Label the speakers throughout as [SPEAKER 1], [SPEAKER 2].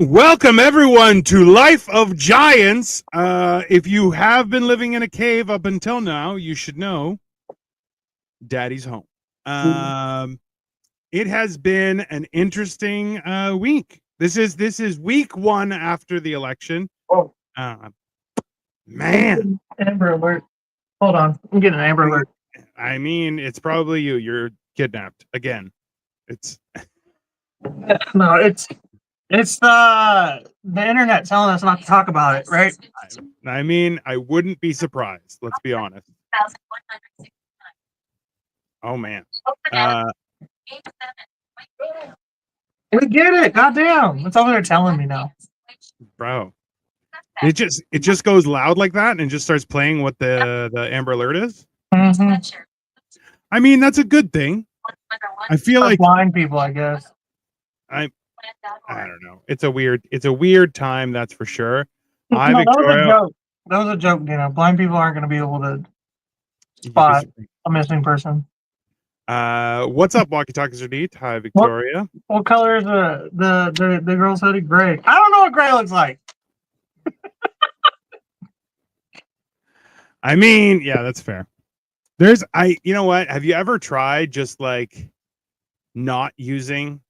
[SPEAKER 1] Welcome everyone to Life of Giants. If you have been living in a cave up until now, you should know Daddy's home. It has been an interesting week. This is week one after the election.
[SPEAKER 2] Oh,
[SPEAKER 1] man,
[SPEAKER 2] Amber Alert. Hold on, I'm getting an Amber Alert.
[SPEAKER 1] I mean, it's probably you. You're kidnapped again. It's
[SPEAKER 2] No, it's the internet telling us not to talk about it, right?
[SPEAKER 1] I mean, I wouldn't be surprised. Let's be honest. Oh man.
[SPEAKER 2] We get it. Goddamn, that's all they're telling me now,
[SPEAKER 1] bro. It just goes loud like that and just starts playing what the Amber Alert is.
[SPEAKER 2] Mm-hmm.
[SPEAKER 1] I mean, that's a good thing. I feel like
[SPEAKER 2] blind people, I guess.
[SPEAKER 1] I don't know. It's a weird time, that's for sure.
[SPEAKER 2] That was a joke. You know, blind people aren't going to be able to spot a missing person.
[SPEAKER 1] What's up, Walkie Talkies Redeet? Hi, Victoria.
[SPEAKER 2] What color is the girl's hoodie? Gray. I don't know what gray looks like.
[SPEAKER 1] I mean, yeah, that's fair. You know what? Have you ever tried just like not using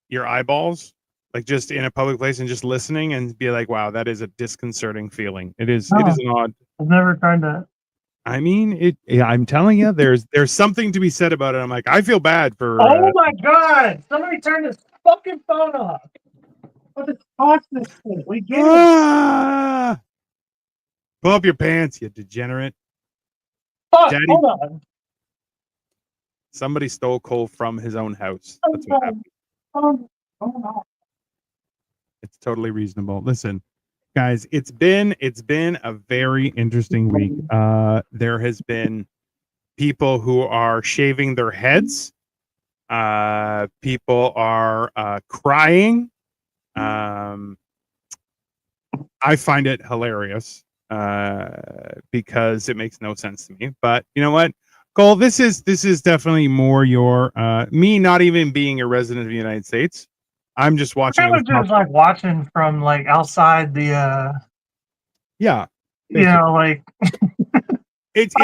[SPEAKER 1] your eyeballs, like just in a public place and just listening and be like, wow, that is a disconcerting feeling. It is an odd.
[SPEAKER 2] I've never tried that.
[SPEAKER 1] I mean, I'm telling you, there's something to be said about it. I'm like, I feel bad for.
[SPEAKER 2] Oh my god! Somebody turn this fucking phone off. What the fuck this thing? We get it.
[SPEAKER 1] Pull up your pants, you degenerate.
[SPEAKER 2] Fuck, Daddy, hold on.
[SPEAKER 1] Somebody stole coal from his own house. That's what happened.
[SPEAKER 2] Oh no.
[SPEAKER 1] It's totally reasonable. Listen, guys, it's been a very interesting week. There has been people who are shaving their heads. People are crying. I find it hilarious because it makes no sense to me. But you know what, Cole, this is definitely more your me not even being a resident of the United States. I'm just watching.
[SPEAKER 2] I was just like watching from like outside the
[SPEAKER 1] yeah,
[SPEAKER 2] basically. You know, like
[SPEAKER 1] it's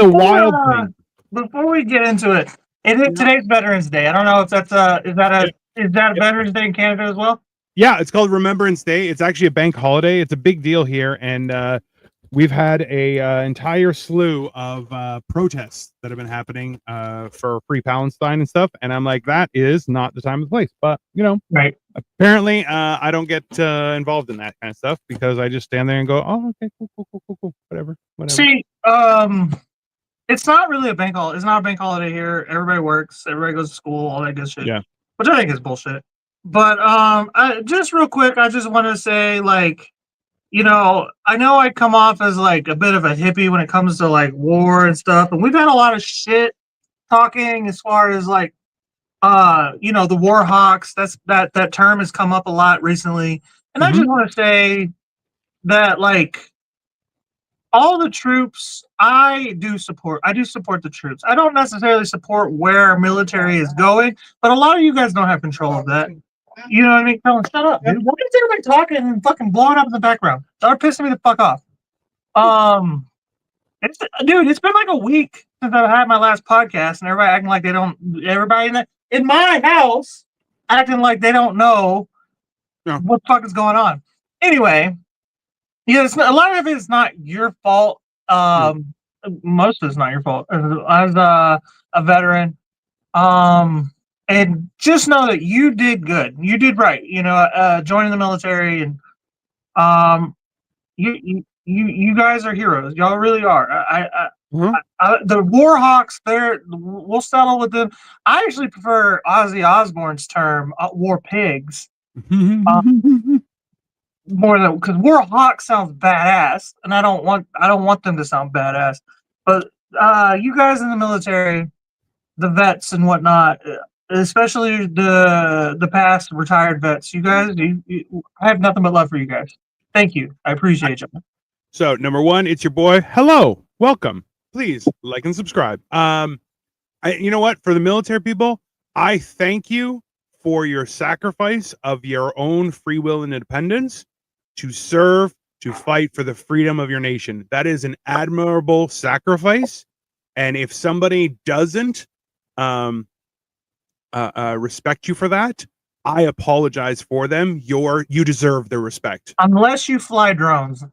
[SPEAKER 1] a wild thing.
[SPEAKER 2] Before we get into it, today's Veterans Day. I don't know if that's is that a Veterans Day in Canada as well?
[SPEAKER 1] Yeah, it's called Remembrance Day. It's actually a bank holiday. It's a big deal here, and we've had a entire slew of protests that have been happening for Free Palestine and stuff. And I'm like, that is not the time and place. But you know,
[SPEAKER 2] right?
[SPEAKER 1] Apparently, I don't get involved in that kind of stuff because I just stand there and go, "Oh, okay, cool, whatever."
[SPEAKER 2] See, it's not really a bank holiday. It's not a bank holiday here. Everybody works. Everybody goes to school. All that good shit.
[SPEAKER 1] Yeah,
[SPEAKER 2] which I think is bullshit. But just real quick, I just want to say, like, you know I come off as like a bit of a hippie when it comes to like war and stuff, and we've had a lot of shit talking as far as like, the war hawks. That term has come up a lot recently, and I just want to say that like all the troops, I do support the troops. I don't necessarily support where our military is going, but a lot of you guys don't have control of that. You know what I mean? Colin, shut up, man. Why is everybody talking and fucking blowing up in the background? They're pissing me the fuck off. It's been like a week since I had my last podcast, and everybody acting like they don't. Everybody in my house acting like they don't know what the fuck is going on. Anyway, yeah, a lot of it is not your fault. Most of it's not your fault. As a veteran, and just know that you did good. You did right. You know, joining the military, and you guys are heroes. Y'all really are. The war hawks, we'll settle with them. I actually prefer Ozzy Osbourne's term, war pigs. More than, because war hawk sounds badass, and I don't want them to sound badass. But you guys in the military, the vets and whatnot, especially the past retired vets, you guys, I have nothing but love for you guys. Thank you. I appreciate you.
[SPEAKER 1] So number one, it's your boy. Hello, welcome. Please like and subscribe. You know what? For the military people, I thank you for your sacrifice of your own free will and independence to serve, to fight for the freedom of your nation. That is an admirable sacrifice. And if somebody doesn't respect you for that, I apologize for them. You deserve the respect.
[SPEAKER 2] Unless you fly drones.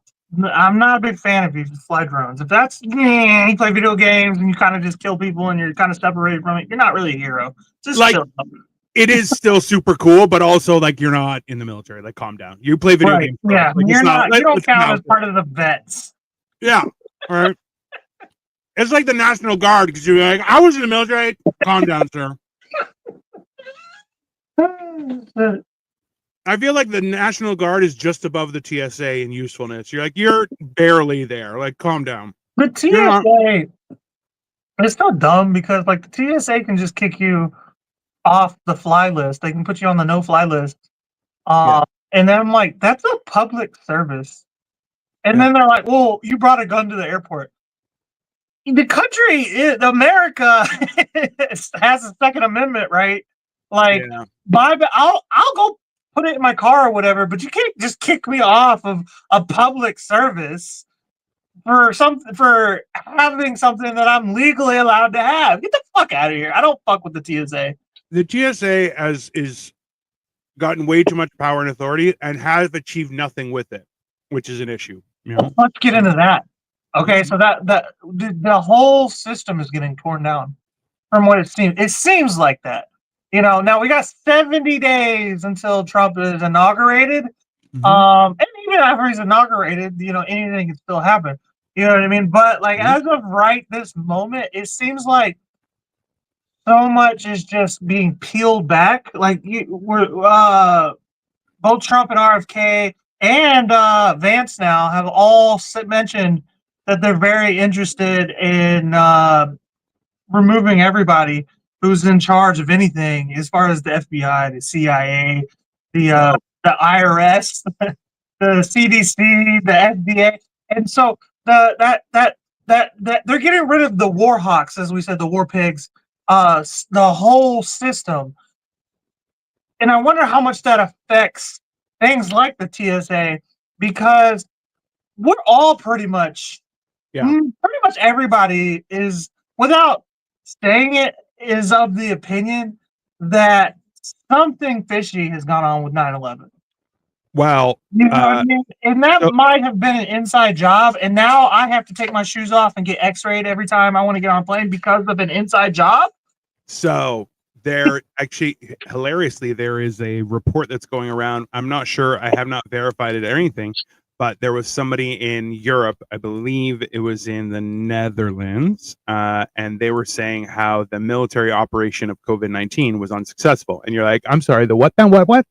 [SPEAKER 2] I'm not a big fan of you fly drones. If that's you play video games and you kind of just kill people and you're kind of separated from it, you're not really a hero. Just
[SPEAKER 1] Like,
[SPEAKER 2] chill.
[SPEAKER 1] It is still super cool, but also like you're not in the military. Like, calm down. You play video games. Bro.
[SPEAKER 2] Yeah,
[SPEAKER 1] like,
[SPEAKER 2] you're not. You don't
[SPEAKER 1] it's
[SPEAKER 2] count
[SPEAKER 1] not-
[SPEAKER 2] as part of the vets.
[SPEAKER 1] Yeah. All right. It's like the National Guard because you're like, I was in the military. Calm down, sir. I feel like the National Guard is just above the TSA in usefulness. You're barely there. Like, calm down.
[SPEAKER 2] The TSA is so dumb because like the TSA can just kick you off the fly list. They can put you on the no-fly list. And then I'm like, that's a public service. And then they're like, well, you brought a gun to the airport. The country, America, has a Second Amendment, right? Like, I'll go put it in my car or whatever, but you can't just kick me off of a public service for having something that I'm legally allowed to have. Get the fuck out of here. I don't fuck with the TSA.
[SPEAKER 1] The TSA is gotten way too much power and authority and has achieved nothing with it, which is an issue. You know?
[SPEAKER 2] Let's get into that. Okay, so that the whole system is getting torn down from what it seems. It seems like that. You know, now we got 70 days until Trump is inaugurated. And even after he's inaugurated, you know, anything can still happen. You know what I mean? But like as of right this moment, it seems like so much is just being peeled back. Like we're both Trump and RFK and Vance now have all mentioned that they're very interested in removing everybody who's in charge of anything, as far as the FBI, the CIA, the IRS, the CDC, the FDA, and so that they're getting rid of the war hawks, as we said, the war pigs, the whole system. And I wonder how much that affects things like the TSA, because we're all pretty much everybody is, without saying it, is of the opinion that something fishy has gone on with 9/11.
[SPEAKER 1] Well,
[SPEAKER 2] you know what I mean? And that might have been an inside job, and now I have to take my shoes off and get x-rayed every time I want to get on a plane because of an inside job.
[SPEAKER 1] So there actually, hilariously, there is a report that's going around. I'm not sure. I have not verified it or anything, but there was somebody in Europe, I believe it was in the Netherlands, and they were saying how the military operation of COVID-19 was unsuccessful. And you're like, I'm sorry, the what then? What?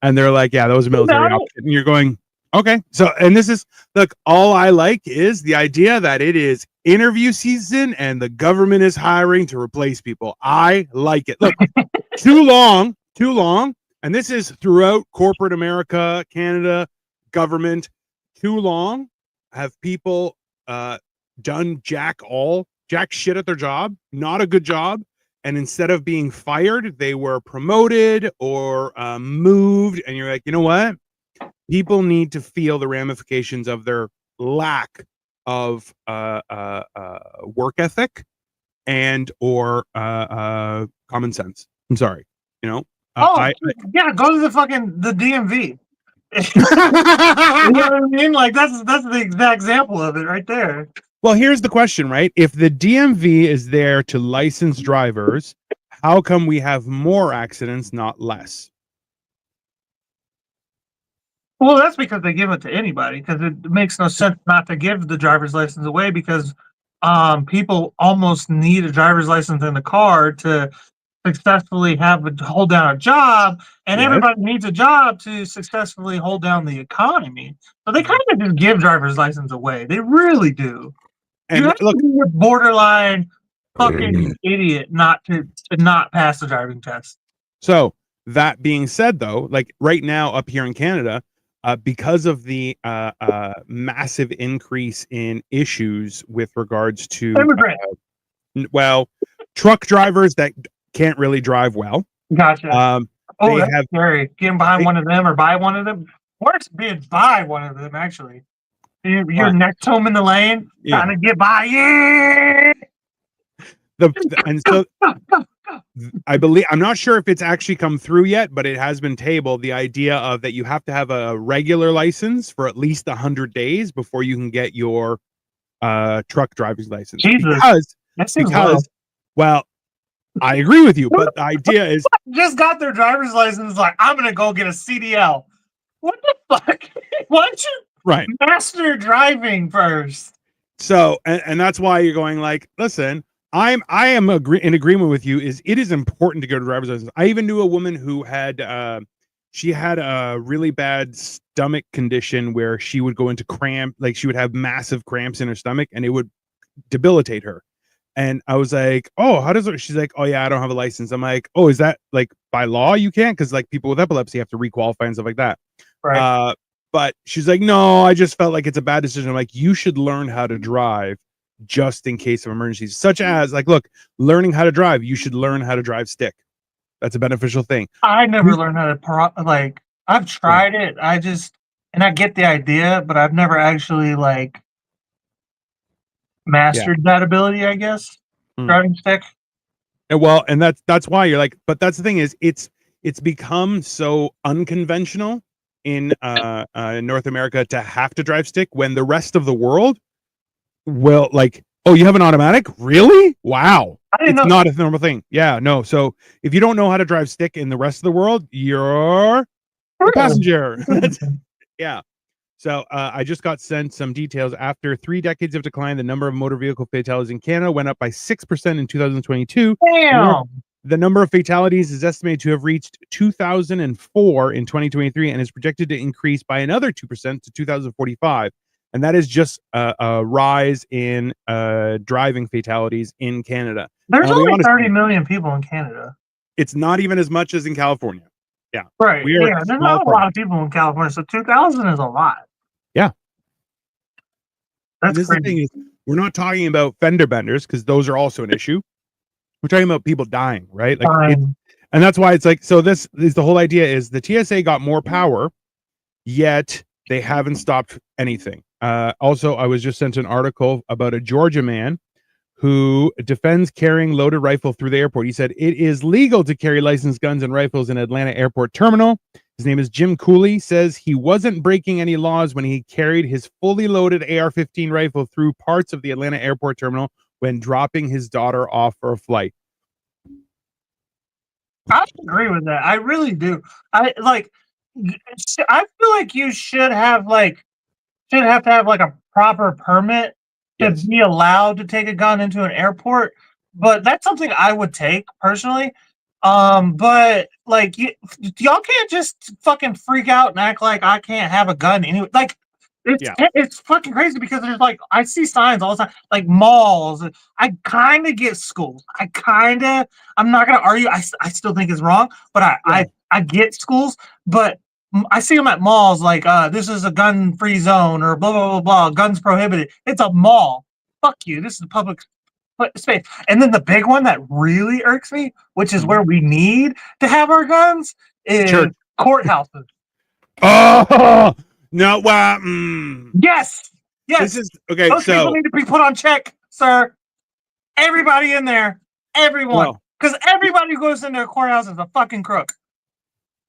[SPEAKER 1] And they're like, yeah, that was a military operation. And you're going, okay. So, and this is, look, all I like is the idea that it is interview season and the government is hiring to replace people. I like it. Look, too long. And this is throughout corporate America, Canada, government. Too long have people done jack shit at their job, not a good job. And instead of being fired, they were promoted or moved. And you're like, you know what? People need to feel the ramifications of their lack of work ethic and or common sense. I'm sorry, you know.
[SPEAKER 2] Go to the DMV. You know what I mean? Like that's the exact example of it right there.
[SPEAKER 1] Well, here's the question, right? If the DMV is there to license drivers, how come we have more accidents, not less?
[SPEAKER 2] Well, that's because they give it to anybody, because it makes no sense not to give the driver's license away, because people almost need a driver's license in the car to successfully hold down a job, and everybody needs a job to successfully hold down the economy. So they kind of just give driver's license away. They really do. And you have to be a borderline fucking idiot not to not pass the driving test.
[SPEAKER 1] So that being said, though, like right now up here in Canada, because of the massive increase in issues with regards to truck drivers that can't really drive well.
[SPEAKER 2] Gotcha. Oh,
[SPEAKER 1] they
[SPEAKER 2] that's
[SPEAKER 1] have
[SPEAKER 2] scary. Getting behind
[SPEAKER 1] they,
[SPEAKER 2] one of them or by one of them. Worse being by one of them, actually. You're
[SPEAKER 1] but
[SPEAKER 2] next to them in the lane, trying
[SPEAKER 1] yeah,
[SPEAKER 2] to get by. Yeah.
[SPEAKER 1] and so I believe, I'm not sure if it's actually come through yet, but it has been tabled. The idea of that you have to have a regular license for at least 100 days before you can get your truck driving license.
[SPEAKER 2] Jesus,
[SPEAKER 1] Because
[SPEAKER 2] that seems low.
[SPEAKER 1] because well, I agree with you, but the idea is
[SPEAKER 2] Just got their driver's license. Like, I'm gonna go get a CDL. What the fuck? Why don't you
[SPEAKER 1] right.
[SPEAKER 2] master driving first?
[SPEAKER 1] So and that's why you're going like, listen, I am in agreement with you. It is important to go to driver's license. I even knew a woman who had she had a really bad stomach condition where she would go into cramp, like she would have massive cramps in her stomach, and it would debilitate her. And I was like, oh, how does it? She's like, oh yeah, I don't have a license. I'm like, oh, is that like by law you can't? Because like people with epilepsy have to requalify and stuff like that.
[SPEAKER 2] Right.
[SPEAKER 1] But she's like, no, I just felt like it's a bad decision. I'm like, you should learn how to drive just in case of emergencies, such as like, look, learning how to drive. You should learn how to drive stick. That's a beneficial thing.
[SPEAKER 2] I never learned how to like. I've
[SPEAKER 1] Yeah.
[SPEAKER 2] tried it. And I get the idea, but I've never actually like mastered that ability. I guess driving stick.
[SPEAKER 1] And well, and that's why you're like, but that's the thing is, it's become so unconventional in North America to have to drive stick when the rest of the world will like, oh, you have an automatic? Really? Wow.
[SPEAKER 2] I didn't
[SPEAKER 1] It's
[SPEAKER 2] know.
[SPEAKER 1] not a normal thing. Yeah, no. So if you don't know how to drive stick in the rest of the world, you're a passenger. Yeah. So I just got sent some details. After 3 decades of decline, the number of motor vehicle fatalities in Canada went up by 6% in 2022.
[SPEAKER 2] Damn.
[SPEAKER 1] The number of fatalities is estimated to have reached 2004 in 2023 and is projected to increase by another 2% to 2045. And that is just a rise in driving fatalities in Canada.
[SPEAKER 2] There's only
[SPEAKER 1] honest,
[SPEAKER 2] 30 million people in Canada.
[SPEAKER 1] It's not even as much as in California. Yeah.
[SPEAKER 2] Right.
[SPEAKER 1] We are
[SPEAKER 2] Yeah, there's not a lot of people in California, so 2,000 is a lot.
[SPEAKER 1] Yeah.
[SPEAKER 2] That's
[SPEAKER 1] and this
[SPEAKER 2] crazy.
[SPEAKER 1] is the thing is, we're not talking about fender benders because those are also an issue. We're talking about people dying, right? Like, and that's why it's like, so this is the whole idea is the TSA got more power, yet they haven't stopped anything. Also, I was just sent an article about a Georgia man who defends carrying loaded rifle through the airport. He said it is legal to carry licensed guns and rifles in Atlanta airport terminal. His name is Jim Cooley. Says he wasn't breaking any laws when he carried his fully loaded AR-15 rifle through parts of the Atlanta airport terminal when dropping his daughter off for a flight.
[SPEAKER 2] I agree with that. I really do. I feel like you should have to have like a proper permit to be allowed to take a gun into an airport, but that's something I would take personally. But like y'all can't just fucking freak out and act like I can't have a gun anyway. Like it's fucking crazy because there's like I see signs all the time, like malls. I kind of get schools. I'm not gonna argue. I still think it's wrong, but I get schools, but I see them at malls like this is a gun-free zone or blah blah blah blah. Guns prohibited. It's a mall. Fuck you. This is a public space. And then the big one that really irks me, which is where we need to have our guns, is courthouses.
[SPEAKER 1] Oh no! Well,
[SPEAKER 2] yes.
[SPEAKER 1] This is okay.
[SPEAKER 2] Those people need to be put on check, sir. Everybody in there, everyone, because everybody who goes into a courthouse is a fucking crook.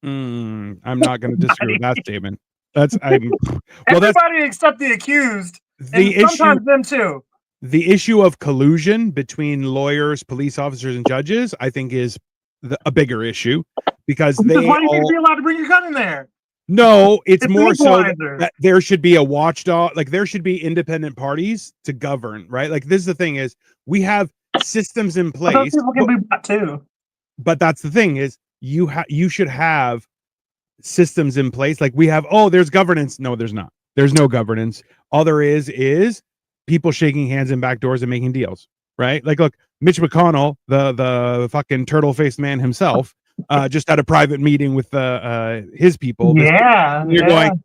[SPEAKER 1] I'm not going to disagree with that statement. That's
[SPEAKER 2] everybody except the accused.
[SPEAKER 1] The
[SPEAKER 2] and sometimes them too.
[SPEAKER 1] The issue of collusion between lawyers, police officers, and judges, I think, is a bigger issue because
[SPEAKER 2] why do you need to be allowed to bring your gun in there?
[SPEAKER 1] No, it's more so that there should be a watchdog. Like there should be independent parties to govern, right? Like this is the thing is we have systems in place.
[SPEAKER 2] People can be bought too.
[SPEAKER 1] But that's the thing is you should have systems in place. Like we have, oh, there's governance. No, there's not. There's no governance. All there is people shaking hands in back doors and making deals, right? Like, look, Mitch McConnell, the fucking turtle-faced man himself, just had a private meeting with his people.
[SPEAKER 2] Yeah,
[SPEAKER 1] you're going,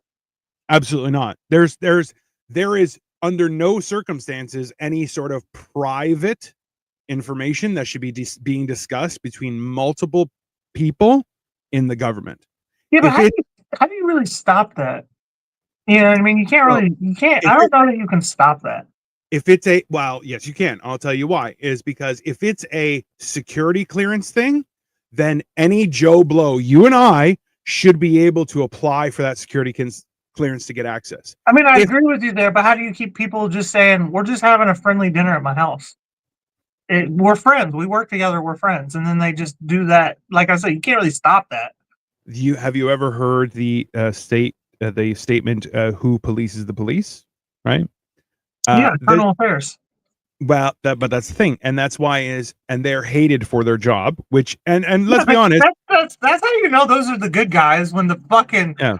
[SPEAKER 1] absolutely not. There is under no circumstances any sort of private information that should be being discussed between multiple people in the government.
[SPEAKER 2] Yeah, but
[SPEAKER 1] If it
[SPEAKER 2] how do you really stop that? You know what I mean? You can't
[SPEAKER 1] well,
[SPEAKER 2] really, you can't.
[SPEAKER 1] if
[SPEAKER 2] I
[SPEAKER 1] it
[SPEAKER 2] don't know that you can stop that.
[SPEAKER 1] if it's a well, yes, you can. I'll tell you why. Is because if it's a security clearance thing, then any Joe Blow, you and I should be able to apply for that security clearance to get access.
[SPEAKER 2] I mean, I
[SPEAKER 1] If
[SPEAKER 2] agree with you there, but how do you keep people just saying we're just having a friendly dinner at my house? We're friends. We work together. We're friends, and then they just do that. Like I said, you can't really stop that.
[SPEAKER 1] you ever heard the statement who polices the police, right?
[SPEAKER 2] Yeah,
[SPEAKER 1] The,
[SPEAKER 2] internal affairs.
[SPEAKER 1] well, but that's the thing, and that's why and they're hated for their job. Which and
[SPEAKER 2] Yeah,
[SPEAKER 1] let's be honest,
[SPEAKER 2] that's how you know those are the good guys when the fucking
[SPEAKER 1] yeah,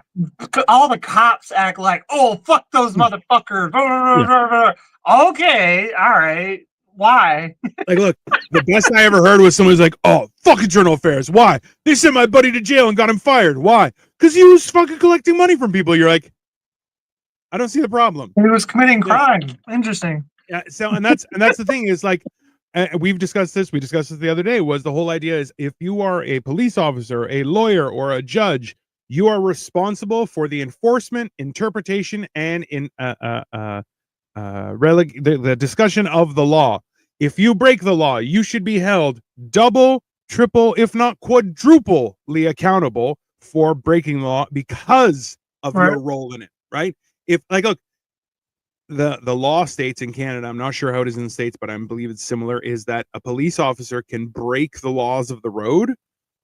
[SPEAKER 2] all the cops act like, oh fuck those
[SPEAKER 1] yeah, yeah.
[SPEAKER 2] motherfuckers. Okay, all right. Why?
[SPEAKER 1] Like, look, the best I ever heard was someone who's like, "Oh, fuck internal affairs. Why? They sent my buddy to jail and got him fired. Why? Because he was fucking collecting money from people." You're like, I don't see the problem.
[SPEAKER 2] He was committing
[SPEAKER 1] Yeah.
[SPEAKER 2] crime. Interesting.
[SPEAKER 1] Yeah. So, and that's the thing is like, we've discussed this. We discussed this the other day. Was the whole idea is if you are a police officer, a lawyer, or a judge, you are responsible for the enforcement, interpretation, and the discussion of the law. If you break the law, you should be held double, triple, if not quadruply accountable for breaking the law because of
[SPEAKER 2] Right.
[SPEAKER 1] your role in it, right? If like look, the law states in Canada, I'm not sure how it is in the States, but I believe it's similar, is that a police officer can break the laws of the road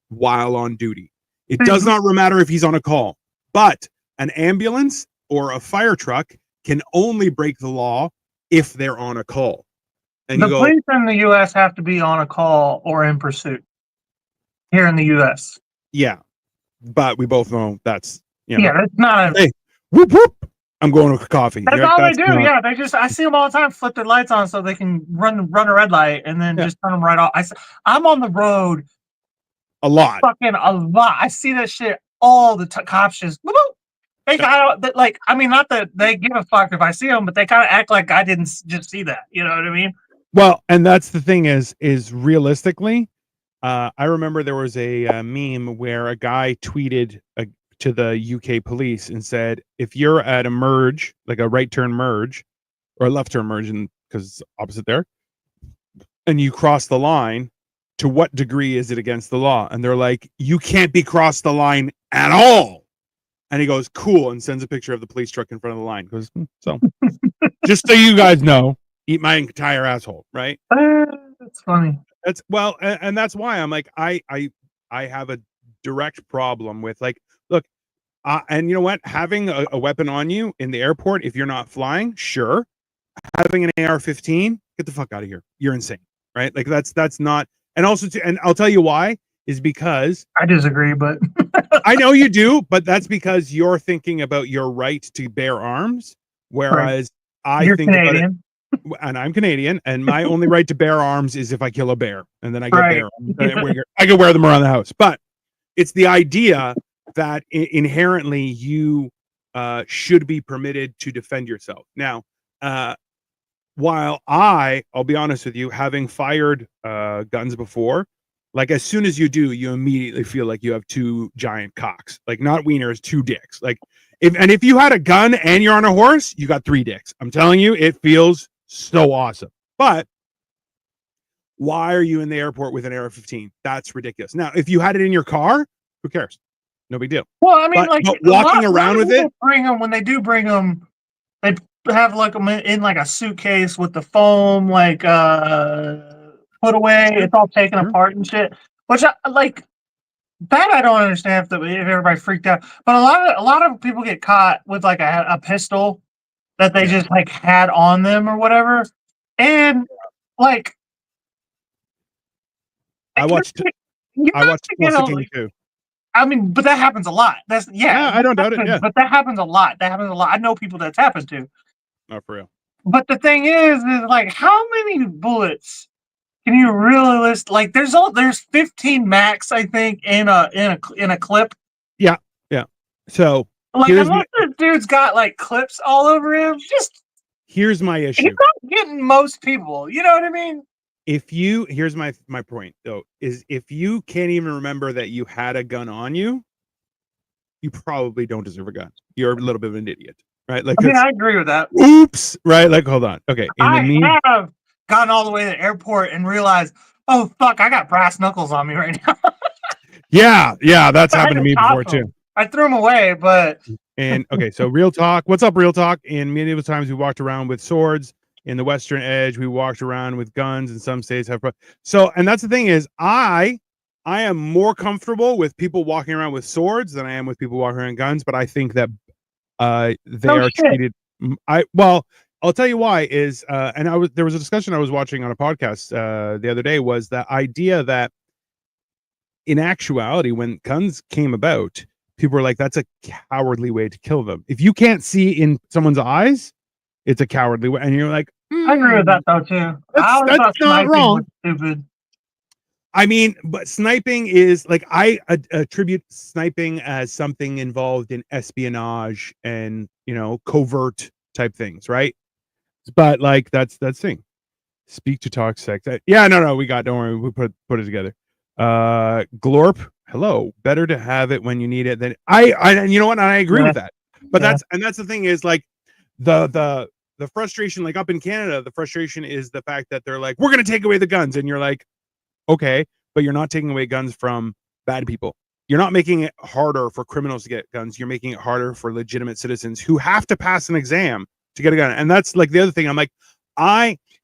[SPEAKER 1] while on duty. It does not matter if he's on a call, but an ambulance or a fire truck can only break the law if they're on a call. And
[SPEAKER 2] The
[SPEAKER 1] you go,
[SPEAKER 2] police in the U.S. have to be on a call or in pursuit. Here in the U.S.
[SPEAKER 1] yeah, but we both know that's
[SPEAKER 2] Yeah, that's not a.
[SPEAKER 1] Hey, whoop whoop! I'm going to coffee.
[SPEAKER 2] That's
[SPEAKER 1] You're-
[SPEAKER 2] all they
[SPEAKER 1] that's
[SPEAKER 2] do.
[SPEAKER 1] not-
[SPEAKER 2] Yeah, they just. I see them all the time. Flip their lights on so they can run a red light and then
[SPEAKER 1] Yeah.
[SPEAKER 2] just turn them right off. I'm on the road
[SPEAKER 1] a lot.
[SPEAKER 2] fucking a lot. I see that shit all the cops just. Whoop, whoop. They kind of like. I mean, not that they give a fuck if I see them, but they kind of act like I didn't just see that. You know what I mean?
[SPEAKER 1] Well, and that's the thing is realistically, I remember there was a meme where a guy tweeted to the UK police and said, if you're at a merge, like a right turn merge or a left turn merge, because it's opposite there, and you cross the line, to what degree is it against the law? And they're like, you can't be crossed the line at all. And he goes, cool, and sends a picture of the police truck in front of the line. Goes, so just so you guys know, eat my entire asshole, right?
[SPEAKER 2] That's funny.
[SPEAKER 1] That's well, and that's why I'm like, I have a direct problem with like, look, and you know what? Having a weapon on you in the airport if you're not flying, sure. Having an AR-15, get the fuck out of here. You're insane, right? Like that's not. And also, and I'll tell you why is because
[SPEAKER 2] I disagree, but
[SPEAKER 1] I know you do, but that's because you're thinking about your right to bear arms, whereas
[SPEAKER 2] you're
[SPEAKER 1] I think
[SPEAKER 2] Canadian.
[SPEAKER 1] about it. And I'm Canadian, and my only right to bear arms is if I kill a bear, and then I get
[SPEAKER 2] Right.
[SPEAKER 1] bear arms. I can wear them around the house. But it's the idea that inherently you should be permitted to defend yourself. Now, while I'll be honest with you, having fired guns before, like as soon as you do, you immediately feel like you have two giant cocks, like not wieners, two dicks. Like if you had a gun and you're on a horse, you got three dicks. I'm telling you, it feels so awesome. But why are you in the airport with an AR-15? That's ridiculous. Now, if you had it in your car, who cares? No big deal.
[SPEAKER 2] Well, I mean,
[SPEAKER 1] But
[SPEAKER 2] like
[SPEAKER 1] walking around with it,
[SPEAKER 2] bring them when they do bring them. They have like them in like a suitcase with the foam like put away. It's all taken apart and shit. Which I like. That I don't understand if everybody freaked out. But a lot of people get caught with like a pistol that they just like had on them or whatever, and like
[SPEAKER 1] I watched King too.
[SPEAKER 2] I mean, but that happens a lot. Yeah,
[SPEAKER 1] I don't doubt it. Yeah,
[SPEAKER 2] but that happens a lot. I know people that's happened to.
[SPEAKER 1] Not for real.
[SPEAKER 2] But the thing is like, how many bullets can you really list? Like, there's 15 max, I think, in a clip.
[SPEAKER 1] Yeah. So
[SPEAKER 2] like, unless this dude's got like clips all over him, just
[SPEAKER 1] here's my issue.
[SPEAKER 2] He's not getting most people. You know what I mean?
[SPEAKER 1] here's my point though, is if you can't even remember that you had a gun on you, you probably don't deserve a gun. You're a little bit of an idiot, right? Like,
[SPEAKER 2] I mean, I agree with that.
[SPEAKER 1] oops, right? Like, hold on. Okay.
[SPEAKER 2] I have gotten all the way to the airport and realized, oh fuck, I got brass knuckles on me right now.
[SPEAKER 1] Yeah, that's happened to me before too.
[SPEAKER 2] I threw them away, but
[SPEAKER 1] and okay, so real talk. What's up, real talk? In many of the times we walked around with swords. In the Western Edge, we walked around with guns. In some states have so, and that's the thing is, I am more comfortable with people walking around with swords than I am with people walking around guns. But I think that they are treated. I'll tell you why is, and there was a discussion I was watching on a podcast the other day, was the idea that in actuality, when guns came about, people were like, that's a cowardly way to kill them. If you can't see in someone's eyes, it's a cowardly way. And you're like,
[SPEAKER 2] I agree with that though too.
[SPEAKER 1] That's not wrong.
[SPEAKER 2] Stupid.
[SPEAKER 1] I mean, but sniping is like, I attribute sniping as something involved in espionage and, covert type things, right? But like, that's thing. Speak to talk sex. No, we don't worry, we put it together. Glorp, hello. Better to have it when you need it than and you know what? And I agree with that. But that's the thing is, like, the frustration, like up in Canada, the frustration is the fact that they're like, we're going to take away the guns. And you're like, okay, but you're not taking away guns from bad people. You're not making it harder for criminals to get guns. You're making it harder for legitimate citizens who have to pass an exam to get a gun. And that's like the other thing. I'm like,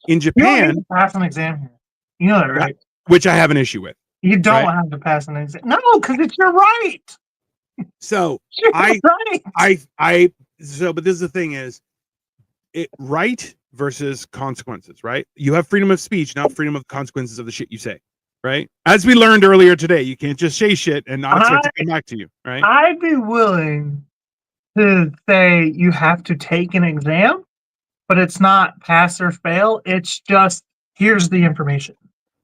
[SPEAKER 1] in Japan,
[SPEAKER 2] you don't need to pass an exam here. You know that, right?
[SPEAKER 1] Which I have an issue with.
[SPEAKER 2] You don't have to pass an exam. No, because it's your right.
[SPEAKER 1] So but this is the thing is, right versus consequences, right? You have freedom of speech, not freedom of consequences of the shit you say, right? As we learned earlier today, you can't just say shit and not expect it to come back to you, right?
[SPEAKER 2] I'd be willing to say you have to take an exam, but it's not pass or fail. It's just, here's the information.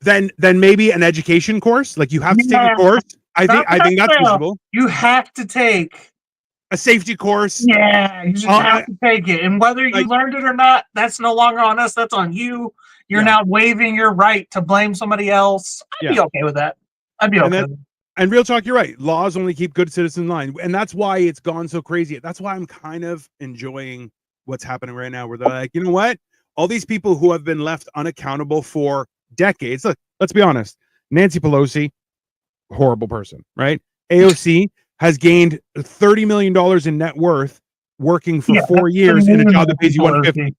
[SPEAKER 1] Then maybe an education course, like you have to take a course. I think that's reasonable.
[SPEAKER 2] You have to take
[SPEAKER 1] a safety course.
[SPEAKER 2] Yeah, you just have to take it. And whether you learned it or not, that's no longer on us. That's on you. You're now waiving your right to blame somebody else. I'd be okay with that. I'd be okay with that.
[SPEAKER 1] And real talk, you're right. Laws only keep good citizens in line. And that's why it's gone so crazy. That's why I'm kind of enjoying what's happening right now, where they're like, you know what? All these people who have been left unaccountable for decades. Look, let's be honest. Nancy Pelosi, horrible person, right? AOC has gained $30 million in net worth working for 4 years in a job that pays you $150.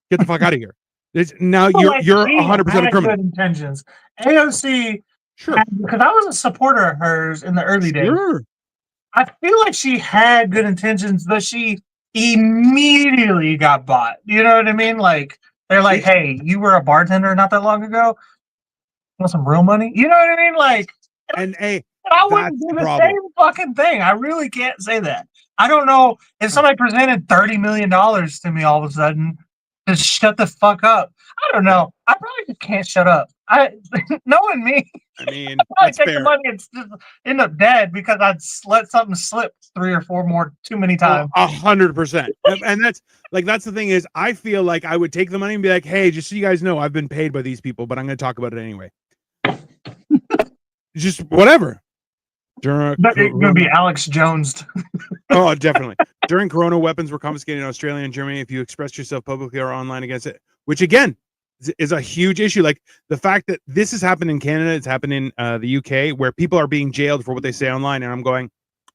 [SPEAKER 1] Get the fuck out of here. Now you're 100% a criminal.
[SPEAKER 2] Good intentions. AOC,
[SPEAKER 1] sure,
[SPEAKER 2] because I was a supporter of hers in the early days. I feel like she had good intentions, but she immediately got bought. You know what I mean? Like, they're like, hey, you were a bartender not that long ago. Want some real money? You know what I mean? Like,
[SPEAKER 1] and hey,
[SPEAKER 2] I wouldn't do the same fucking thing. I really can't say that. I don't know if somebody presented $30 million to me all of a sudden, just shut the fuck up. I don't know. I probably just can't shut up. Knowing me,
[SPEAKER 1] I mean,
[SPEAKER 2] I'd probably take the money and just end up dead because I'd let something slip 3 or 4 more too many times.
[SPEAKER 1] 100%. And that's the thing is, I feel like I would take the money and be like, hey, just so you guys know, I've been paid by these people, but I'm going to talk about it anyway. Just whatever.
[SPEAKER 2] But it's going to be Alex Jones.
[SPEAKER 1] Oh, definitely. During Corona, weapons were confiscated in Australia and Germany if you expressed yourself publicly or online against it, which again is a huge issue. Like the fact that this has happened in Canada, it's happened in the UK, where people are being jailed for what they say online. And I'm going,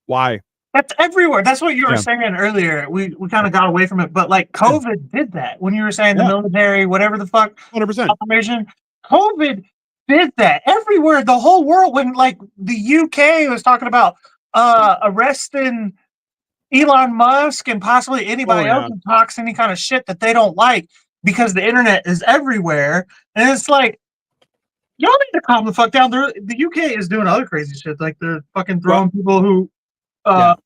[SPEAKER 1] why?
[SPEAKER 2] That's everywhere. That's what you were saying earlier. We kind of got away from it, but like COVID did that. When you were saying the military, whatever the fuck,
[SPEAKER 1] 100%.
[SPEAKER 2] COVID did that everywhere, the whole world. When like the UK was talking about arresting Elon Musk and possibly anybody else who talks any kind of shit that they don't like, because the internet is everywhere, and it's like, y'all need to calm the fuck down. The UK is doing other crazy shit, like they're fucking throwing people who are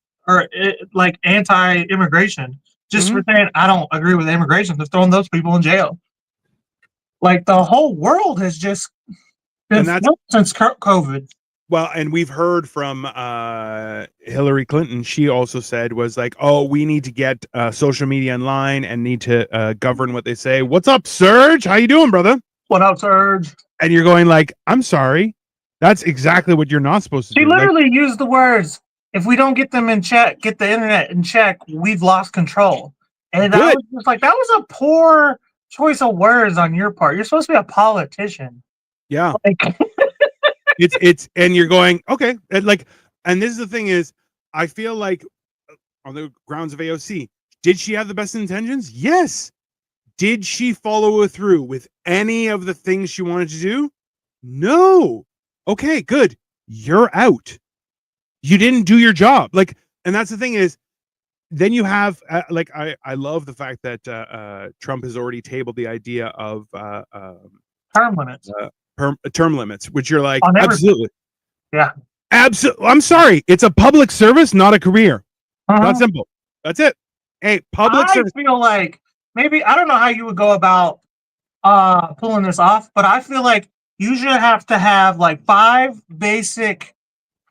[SPEAKER 2] like anti-immigration just for saying I don't agree with immigration. They're throwing those people in jail. Like the whole world has just been since COVID.
[SPEAKER 1] Well, and we've heard from Hillary Clinton. She also said was like, oh, we need to get social media in line and need to govern what they say. What's up, Serge? How you doing, brother?
[SPEAKER 2] What up, Serge?
[SPEAKER 1] And you're going like, I'm sorry. That's exactly what you're not supposed to
[SPEAKER 2] She
[SPEAKER 1] do. Like,
[SPEAKER 2] literally used the words, if we don't get them in check, get the internet in check, we've lost control. And I
[SPEAKER 1] good.
[SPEAKER 2] was just like, that was a poor choice of words on your part. You're supposed to be a politician.
[SPEAKER 1] Yeah.
[SPEAKER 2] Like,
[SPEAKER 1] It's and you're going, okay. And like, and this is the thing is, I feel like on the grounds of AOC, did she have the best intentions? Yes. Did she follow through with any of the things she wanted to do? No. Okay, good. You're out. You didn't do your job. Like, and that's the thing is, then you have like I love the fact that Trump has already tabled the idea of
[SPEAKER 2] term limits.
[SPEAKER 1] term limits, which you're like,
[SPEAKER 2] On everything.
[SPEAKER 1] absolutely.
[SPEAKER 2] Yeah.
[SPEAKER 1] Absolutely. I'm sorry. It's a public service, not a career. That's simple. That's it. Hey, public service.
[SPEAKER 2] I feel like maybe I don't know how you would go about pulling this off, but I feel like you should have to have like 5 basic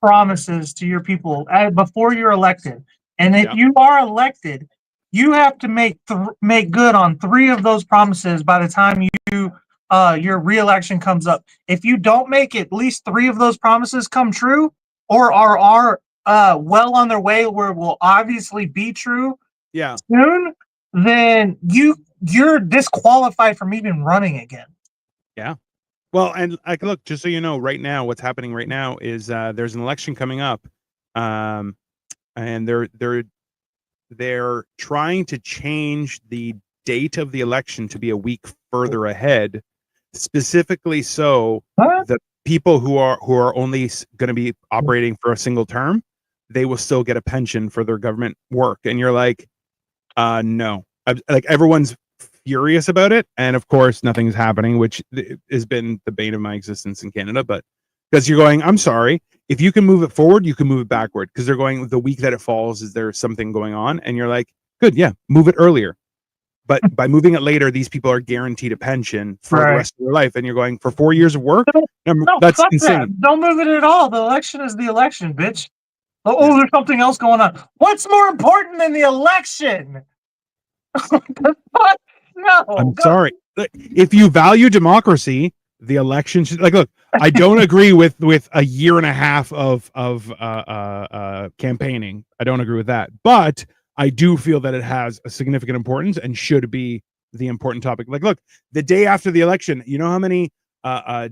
[SPEAKER 2] promises to your people before you're elected. And if you are elected, you have to make good on 3 of those promises by the time your reelection comes up. If you don't make at least 3 of those promises come true, or are well on their way where it will obviously be true soon, then you're disqualified from even running again.
[SPEAKER 1] Yeah. Well, and like, look, just so you know, right now, what's happening right now is there's an election coming up, and they're trying to change the date of the election to be a week further ahead, specifically so the people who are only going to be operating for a single term, they will still get a pension for their government work. And you're like, no, like everyone's furious about it, and of course nothing's happening, which has been the bane of my existence in Canada. But because you're going, I'm sorry, if you can move it forward, you can move it backward, because they're going, the week that it falls is there something going on, and you're like, good, yeah, move it earlier. But by moving it later, these people are guaranteed a pension for the rest of their life, and you're going, for 4 years of work? No, that's insane.
[SPEAKER 2] That. Don't move it at all. The election is the election, bitch. Oh, there's something else going on. What's more important than the election? No,
[SPEAKER 1] I'm sorry. If you value democracy, the election should, like, look, I don't agree with a year and a half of campaigning. I don't agree with that, but I do feel that it has a significant importance and should be the important topic. Like, look, the day after the election, you know how many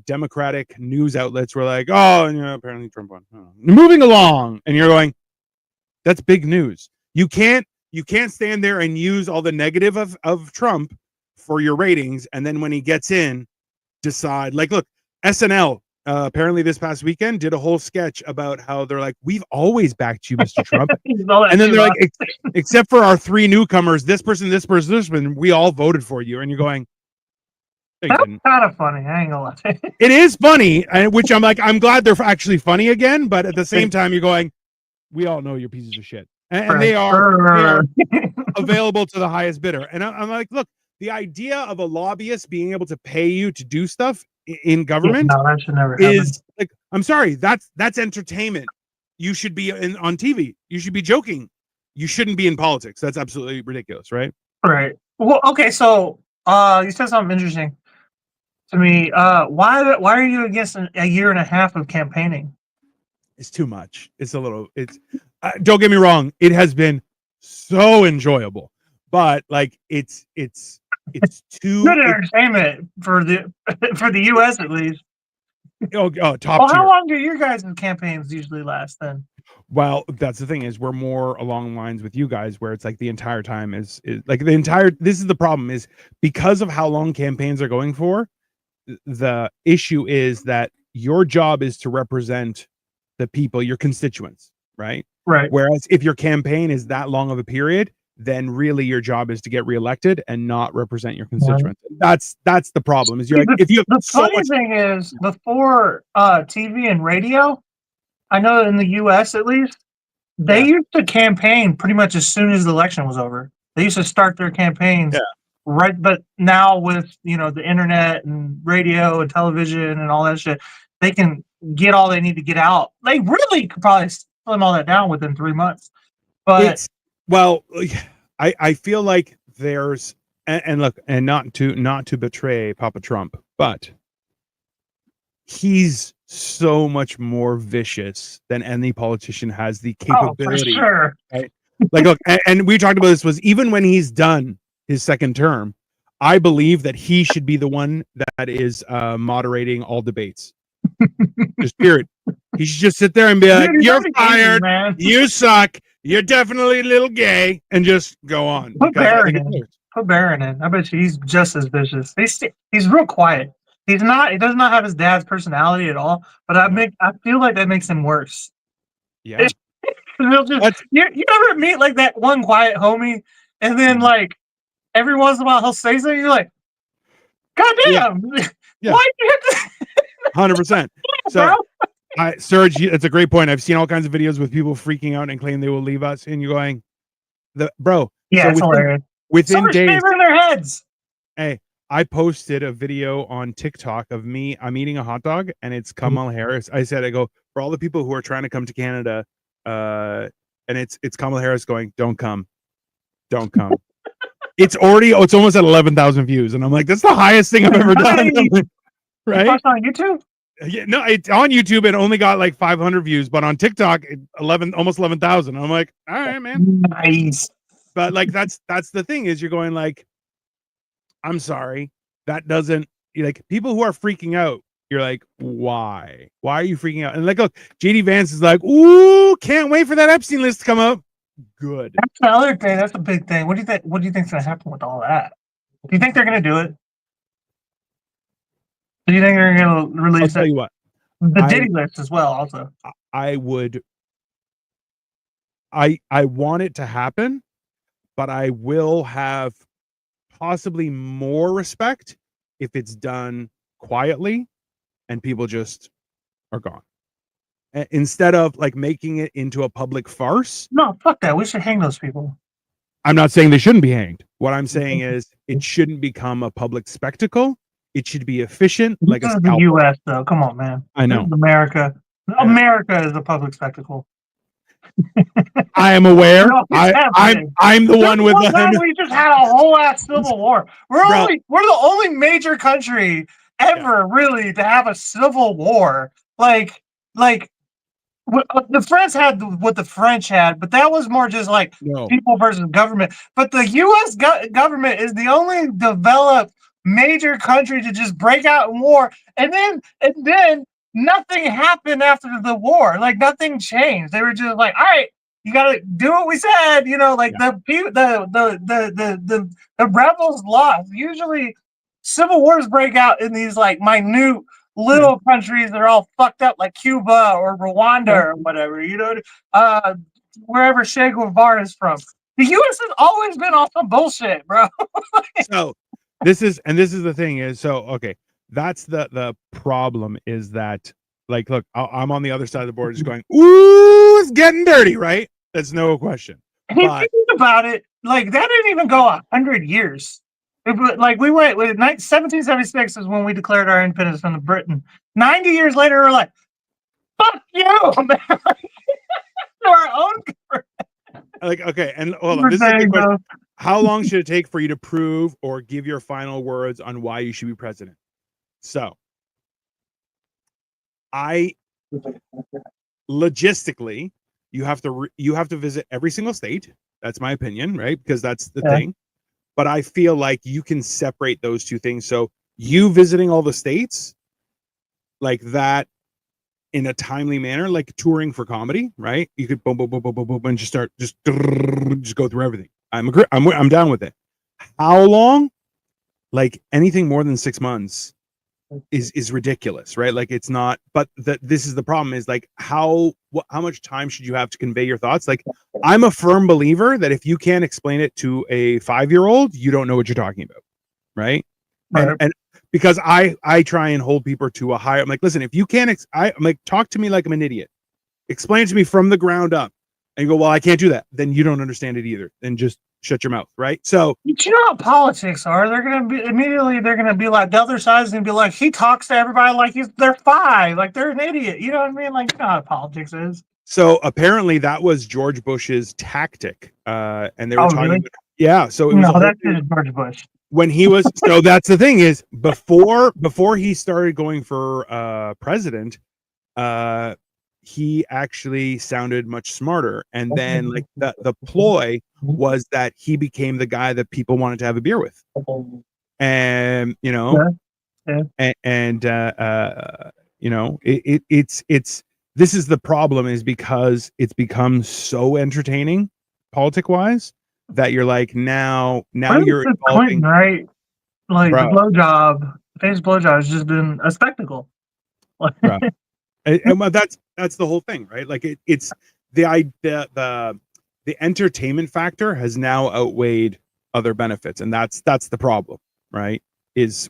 [SPEAKER 1] Democratic news outlets were like, oh, you know, apparently Trump won. Oh. Moving along, and you're going, that's big news. You can't stand there and use all the negative of Trump for your ratings, and then when he gets in, decide. Like, look, SNL apparently this past weekend did a whole sketch about how they're like, we've always backed you, Mr. Trump. And then they're like, except for our 3 newcomers, this person, we all voted for you. And you're going,
[SPEAKER 2] that's kind of funny. I ain't gonna lie.
[SPEAKER 1] It is funny, and which I'm like, I'm glad they're actually funny again, but at the same time, you're going, we all know you're pieces of shit. And they are available to the highest bidder. And I'm like, look, the idea of a lobbyist being able to pay you to do stuff in government
[SPEAKER 2] that should never
[SPEAKER 1] is like, I'm sorry, that's entertainment. You should be on TV. You should be joking. You shouldn't be in politics. That's absolutely ridiculous, right?
[SPEAKER 2] Right. Well, okay, so you said something interesting to me. Why are you against a year and a half of campaigning?
[SPEAKER 1] It's too much. It's a little. It's don't get me wrong. It has been so enjoyable, but like it's too
[SPEAKER 2] good entertainment for the U.S. at least.
[SPEAKER 1] Oh, top
[SPEAKER 2] well,
[SPEAKER 1] tier.
[SPEAKER 2] How long do your guys' campaigns usually last then?
[SPEAKER 1] Well, that's the thing, is we're more along lines with you guys, where it's like the entire time is like the entire. This is the problem, is because of how long campaigns are going for. The issue is that your job is to represent the people, your constituents, right?
[SPEAKER 2] Right.
[SPEAKER 1] Whereas if your campaign is that long of a period, then really your job is to get reelected and not represent your constituents. Right. That's the problem. Is you're like, if you
[SPEAKER 2] the funny thing is, before TV and radio, I know in the U.S. at least, they used to campaign pretty much as soon as the election was over. They used to start their campaigns right. But now with the internet and radio and television and all that shit, they can get all they need to get out. They really could probably slim all that down within 3 months. But
[SPEAKER 1] I feel like there's and look, and not to betray Papa Trump, but he's so much more vicious than any politician has the
[SPEAKER 2] Oh, for
[SPEAKER 1] capability.
[SPEAKER 2] sure.
[SPEAKER 1] Right? Like, look, and we talked about this, was even when he's done his second term, I believe that he should be the one that is moderating all debates. Just period. He should just sit there and be like,
[SPEAKER 2] Dude, he's
[SPEAKER 1] "You're
[SPEAKER 2] already
[SPEAKER 1] fired.
[SPEAKER 2] man.
[SPEAKER 1] You suck. You're definitely a little gay," and just go on.
[SPEAKER 2] Put
[SPEAKER 1] because I
[SPEAKER 2] Barron
[SPEAKER 1] think
[SPEAKER 2] in.
[SPEAKER 1] it's-
[SPEAKER 2] Put Barron in. I bet you he's just as vicious. He's real quiet. He's not. He does not have his dad's personality at all. But I feel like that makes him worse.
[SPEAKER 1] Yeah.
[SPEAKER 2] He'll just,
[SPEAKER 1] That's-
[SPEAKER 2] you ever meet like that one quiet homie, and then like every once in a while he'll say something. You're like, God damn,
[SPEAKER 1] Yeah.
[SPEAKER 2] why you have to,
[SPEAKER 1] 100%. So, Serge, it's a great point. I've seen all kinds of videos with people freaking out and claiming they will leave us, and you're going, bro.
[SPEAKER 2] Yeah,
[SPEAKER 1] so
[SPEAKER 2] it's hilarious.
[SPEAKER 1] Within days,
[SPEAKER 2] shaving their heads.
[SPEAKER 1] Hey, I posted a video on TikTok of me. I'm eating a hot dog, and it's Kamala Harris. I go, for all the people who are trying to come to Canada, and it's Kamala Harris going, don't come. It's almost at 11,000 views, and I'm like, that's the highest thing I've ever done. Right?
[SPEAKER 2] You on YouTube?
[SPEAKER 1] Yeah, no, it's on YouTube. It only got like 500 views, but on TikTok, almost 11,000. I'm like, all right, man.
[SPEAKER 2] Nice.
[SPEAKER 1] But like, that's the thing is, you're going like, I'm sorry, that doesn't, like, people who are freaking out. You're like, why? Why are you freaking out? And like, look, JD Vance is like, ooh, can't wait for that Epstein list to come up. Good.
[SPEAKER 2] That's the other thing. That's a big thing. What do you think? What do you think's gonna happen with all that? Do you think they're gonna do it? Do you think they're gonna
[SPEAKER 1] I'll
[SPEAKER 2] release
[SPEAKER 1] tell you what,
[SPEAKER 2] the Diddy list as well? Also,
[SPEAKER 1] I want it to happen, but I will have possibly more respect if it's done quietly and people just are gone, instead of like making it into a public farce.
[SPEAKER 2] no, fuck that. We should hang those people.
[SPEAKER 1] I'm not saying they shouldn't be hanged. What I'm saying is it shouldn't become a public spectacle. It should be efficient, like
[SPEAKER 2] This
[SPEAKER 1] a
[SPEAKER 2] is the U.S. though. Come on, man.
[SPEAKER 1] I know.
[SPEAKER 2] This is America.
[SPEAKER 1] Yeah.
[SPEAKER 2] America is a public spectacle.
[SPEAKER 1] I am aware.
[SPEAKER 2] No,
[SPEAKER 1] I'm the one with the.
[SPEAKER 2] We just had a whole ass civil war. We're the only major country ever really to have a civil war. Like the French had what the French had, but that was more just like people versus government. But the U.S. government is the only developed major country to just break out in war, and then nothing happened after the war. Like nothing changed. They were just like, all right, you got to do what we said. The rebels lost. Usually, civil wars break out in these like minute little countries that are all fucked up, like Cuba or Rwanda or whatever. Wherever Che Guevara is from. The U.S. has always been on some bullshit, bro.
[SPEAKER 1] So this is the thing is, okay. That's the problem is that, like, look, I'm on the other side of the board just going, ooh, it's getting dirty, right? That's no question.
[SPEAKER 2] If you think about it, like, that didn't even go 100 years. Like, we went with 1776 is when we declared our independence from Britain. 90 years later, we're like, fuck you, man. Our own government.
[SPEAKER 1] Like, okay, and hold on. This is a good question. How long should it take for you to prove or give your final words on why you should be president? So, logistically, you have to visit every single state. That's my opinion, right? Because that's the thing. But I feel like you can separate those two things. So you visiting all the states like that in a timely manner, like touring for comedy, right? You could boom, boom, boom, boom, boom, boom, and just go through everything. I'm down with it. How long? Like anything more than 6 months is ridiculous, right? Like it's not, but this is the problem is like how much time should you have to convey your thoughts? Like I'm a firm believer that if you can't explain it to a 5-year-old, you don't know what you're talking about, right? And because I try and hold people to a higher, I'm like, listen, if you can't, I'm like, talk to me like I'm an idiot, explain it to me from the ground up, and you go, well, I can't do that, then you don't understand it either, then just shut your mouth, right? So
[SPEAKER 2] you know how politics are. They're gonna be like the other side is gonna be like, he talks to everybody like they're 5, like they're an idiot. You know what I mean? Like, you know how politics is.
[SPEAKER 1] So apparently that was George Bush's tactic, and they were talking.
[SPEAKER 2] Really?
[SPEAKER 1] Yeah, so it was
[SPEAKER 2] No,
[SPEAKER 1] a whole
[SPEAKER 2] that's
[SPEAKER 1] thing
[SPEAKER 2] just George Bush.
[SPEAKER 1] when he was. So that's the thing is before he started going for president, uh, he actually sounded much smarter. And then like the ploy was that he became the guy that people wanted to have a beer with, and you know,
[SPEAKER 2] Yeah.
[SPEAKER 1] and you know, it's this is the problem is because it's become so entertaining politic wise that you're like now
[SPEAKER 2] Really,
[SPEAKER 1] you're
[SPEAKER 2] since Clinton,
[SPEAKER 1] involving,
[SPEAKER 2] right? Like the
[SPEAKER 1] bro,
[SPEAKER 2] blowjob, famous blowjob has just been a spectacle.
[SPEAKER 1] bro. And well, that's the whole thing, right? Like it's the entertainment factor has now outweighed other benefits, and that's the problem, right? Is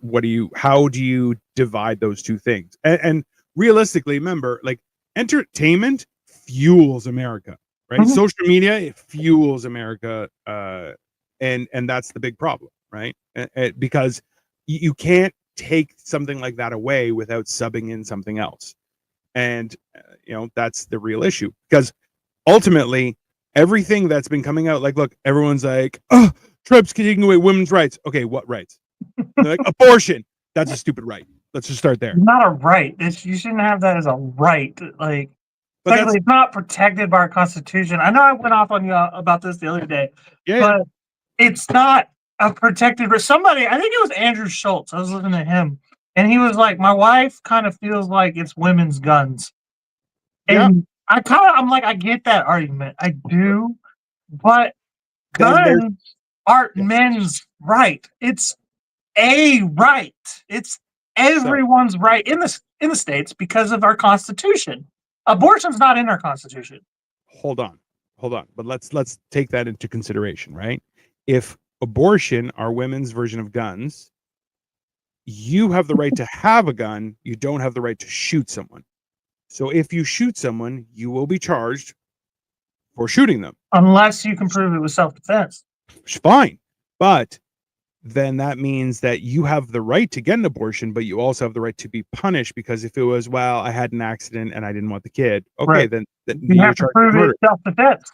[SPEAKER 1] how do you divide those two things? And realistically, remember, like entertainment fuels America, right?
[SPEAKER 2] Mhm.
[SPEAKER 1] Social media it fuels America, and that's the big problem, right? Because you can't take something like that away without subbing in something else, and you know that's the real issue because ultimately everything that's been coming out, like look, everyone's like, oh, Trump's taking away women's rights. Okay, what rights? They're like abortion. That's a stupid right. Let's just start there.
[SPEAKER 2] Not a right. You shouldn't have that as a right. Like,
[SPEAKER 1] But that's
[SPEAKER 2] technically, it's not protected by our Constitution. I know I went off on you about this the other day,
[SPEAKER 1] yeah.
[SPEAKER 2] but it's not a protected. Somebody, I think it was Andrew Schultz. I was listening to him, and he was like, "My wife kind of feels like it's women's guns,"
[SPEAKER 1] Yeah.
[SPEAKER 2] and I'm like, I get that argument, I do, but
[SPEAKER 1] Then there's
[SPEAKER 2] guns aren't
[SPEAKER 1] yeah.
[SPEAKER 2] men's right. It's a right. It's
[SPEAKER 1] So
[SPEAKER 2] everyone's right in the states because of our Constitution. Abortion's not in our Constitution.
[SPEAKER 1] hold on, but let's take that into consideration, right? If abortion are women's version of guns, you have the right to have a gun, you don't have the right to shoot someone. So if you shoot someone, you will be charged for shooting them.
[SPEAKER 2] Unless you can prove it was self-defense.
[SPEAKER 1] Fine. But then that means that you have the right to get an abortion, but you also have the right to be punished because if it was, well, I had an accident and I didn't want the kid, okay,
[SPEAKER 2] Right.
[SPEAKER 1] then
[SPEAKER 2] You
[SPEAKER 1] you're
[SPEAKER 2] have to
[SPEAKER 1] charged with
[SPEAKER 2] prove
[SPEAKER 1] murder.
[SPEAKER 2] it's self-defense.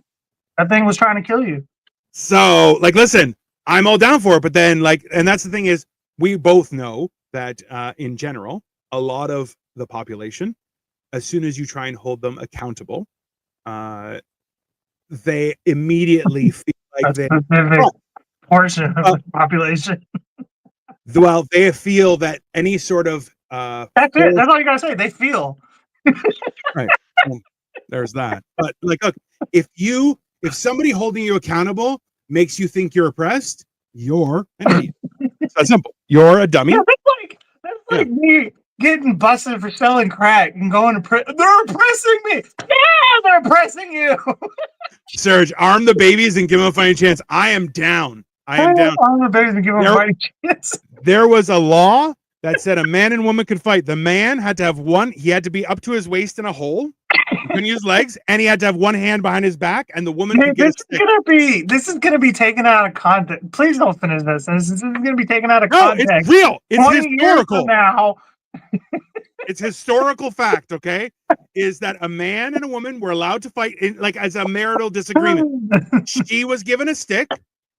[SPEAKER 2] That thing was trying to kill you.
[SPEAKER 1] So, like, listen, I'm all down for it, but then, like, and that's the thing is, we both know that in general, a lot of the population, as soon as you try and hold them accountable, they immediately feel like
[SPEAKER 2] A
[SPEAKER 1] they,
[SPEAKER 2] specific
[SPEAKER 1] oh,
[SPEAKER 2] portion of the population.
[SPEAKER 1] well, they feel that any sort of
[SPEAKER 2] That's it. That's all you gotta say. They feel.
[SPEAKER 1] right. Well, there's that. But like, look, if somebody holding you accountable makes you think you're oppressed, you're an idiot. It's that simple. You're a dummy.
[SPEAKER 2] Yeah, that's like me getting busted for selling crack and going to prison. They're oppressing me. Yeah, they're oppressing you.
[SPEAKER 1] Serge, arm the babies and give them a fighting chance. I am down. I am down.
[SPEAKER 2] I'm the babies and give them a fighting chance.
[SPEAKER 1] There was a law that said a man and woman could fight. The man had to have one. He had to be up to his waist in a hole. He couldn't use legs, and he had to have one hand behind his back, and the woman could get a stick.
[SPEAKER 2] This is gonna be taken out of context. Please don't finish this. This is gonna be taken out of
[SPEAKER 1] No,
[SPEAKER 2] context.
[SPEAKER 1] it's real. It's
[SPEAKER 2] 20 years
[SPEAKER 1] historical.
[SPEAKER 2] from now.
[SPEAKER 1] It's historical fact, okay? Is that a man and a woman were allowed to fight in, like as a marital disagreement. She was given a stick.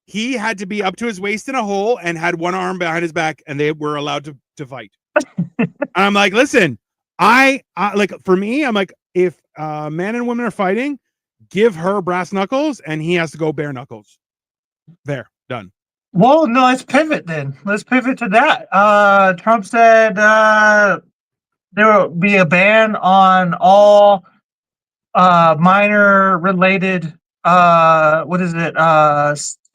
[SPEAKER 1] He had to be up to his waist in a hole and had one arm behind his back, and they were allowed to fight. And I'm like, listen, I like for me, I'm like, if man and women are fighting, give her brass knuckles, and he has to go bare knuckles. There, done.
[SPEAKER 2] Well, no, let's pivot then. Let's pivot to that. Trump said there will be a ban on all minor related what is it?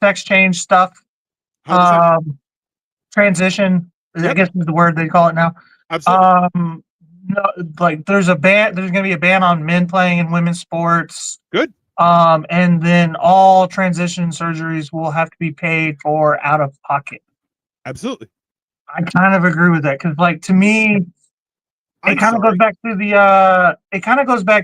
[SPEAKER 2] Sex change stuff.
[SPEAKER 1] 100%.
[SPEAKER 2] Transition, I guess is the word they call it now.
[SPEAKER 1] Absolutely.
[SPEAKER 2] No, like there's a ban. There's going to be a ban on men playing in women's sports.
[SPEAKER 1] Good.
[SPEAKER 2] And then all transition surgeries will have to be paid for out of pocket.
[SPEAKER 1] Absolutely.
[SPEAKER 2] I kind of agree with that because, like, to me, it kind of goes back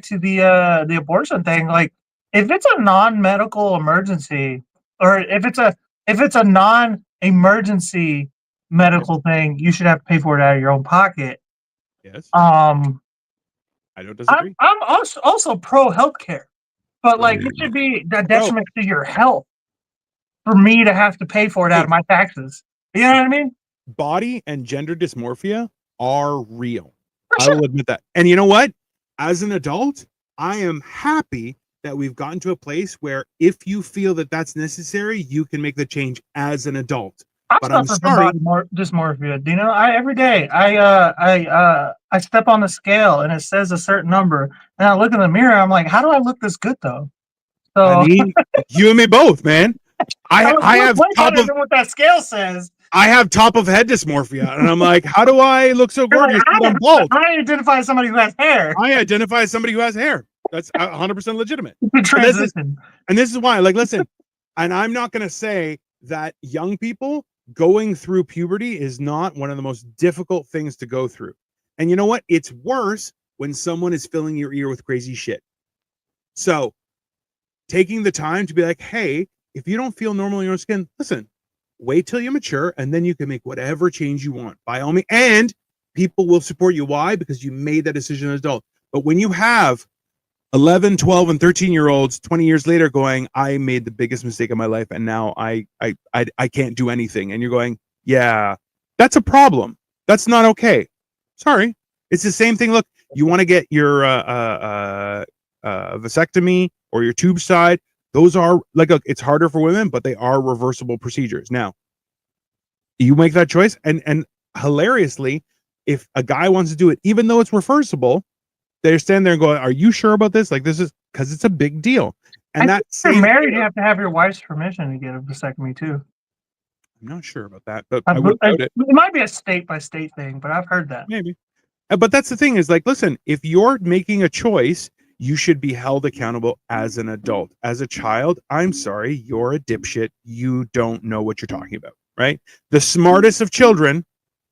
[SPEAKER 2] to the abortion thing. Like, if it's a non-medical emergency, or if it's a non-emergency medical thing, you should have to pay for it out of your own pocket.
[SPEAKER 1] Yes. I don't disagree.
[SPEAKER 2] I'm also pro healthcare, but like it should be a detriment to your health for me to have to pay for it out of my taxes. You know what I mean?
[SPEAKER 1] Body and gender dysmorphia are real.
[SPEAKER 2] For
[SPEAKER 1] I
[SPEAKER 2] sure.
[SPEAKER 1] will admit that. And you know what? As an adult, I am happy that we've gotten to a place where if you feel that that's necessary, you can make the change as an adult.
[SPEAKER 2] I
[SPEAKER 1] But I'm
[SPEAKER 2] suffer from
[SPEAKER 1] sorry.
[SPEAKER 2] body dysmorphia. Do you know? Every day I step on the scale and it says a certain number, and I look in the mirror. I'm like, how do I look this good though? So
[SPEAKER 1] I mean, you and me both, man. I have
[SPEAKER 2] way
[SPEAKER 1] top
[SPEAKER 2] better
[SPEAKER 1] of
[SPEAKER 2] than what that scale says.
[SPEAKER 1] I have top of head dysmorphia, and I'm like, how do I look so
[SPEAKER 2] You're like,
[SPEAKER 1] gorgeous? But I'm bald.
[SPEAKER 2] I identify as somebody who has hair.
[SPEAKER 1] I identify as somebody who has hair. That's 100% legitimate.
[SPEAKER 2] Transition.
[SPEAKER 1] And this is why, like, listen, and I'm not going to say that young people going through puberty is not one of the most difficult things to go through. And you know what? It's worse when someone is filling your ear with crazy shit. So taking the time to be like, hey, if you don't feel normal in your own skin, listen, wait till you mature and then you can make whatever change you want by all means. And people will support you. Why? Because you made that decision as an adult. But when you have 11, 12, and 13-year-olds 20 years later going, I made the biggest mistake of my life and now I can't do anything. And you're going, yeah, that's a problem. That's not okay. Sorry. It's the same thing. Look, you want to get your vasectomy or your tube side. Those are like, it's harder for women, but they are reversible procedures. Now, you make that choice. And hilariously, if a guy wants to do it, even though it's reversible, they're standing there and going, are you sure about this? Like, this is because it's a big deal. And
[SPEAKER 2] I
[SPEAKER 1] that's
[SPEAKER 2] think if you're married, you have to have your wife's permission to get a vasectomy too.
[SPEAKER 1] I'm not sure about that, but I would doubt it.
[SPEAKER 2] It might be a state by state thing, but I've heard that.
[SPEAKER 1] Maybe. But that's the thing is like, listen, if you're making a choice, you should be held accountable as an adult. As a child, I'm sorry, you're a dipshit. You don't know what you're talking about, right? The smartest of children,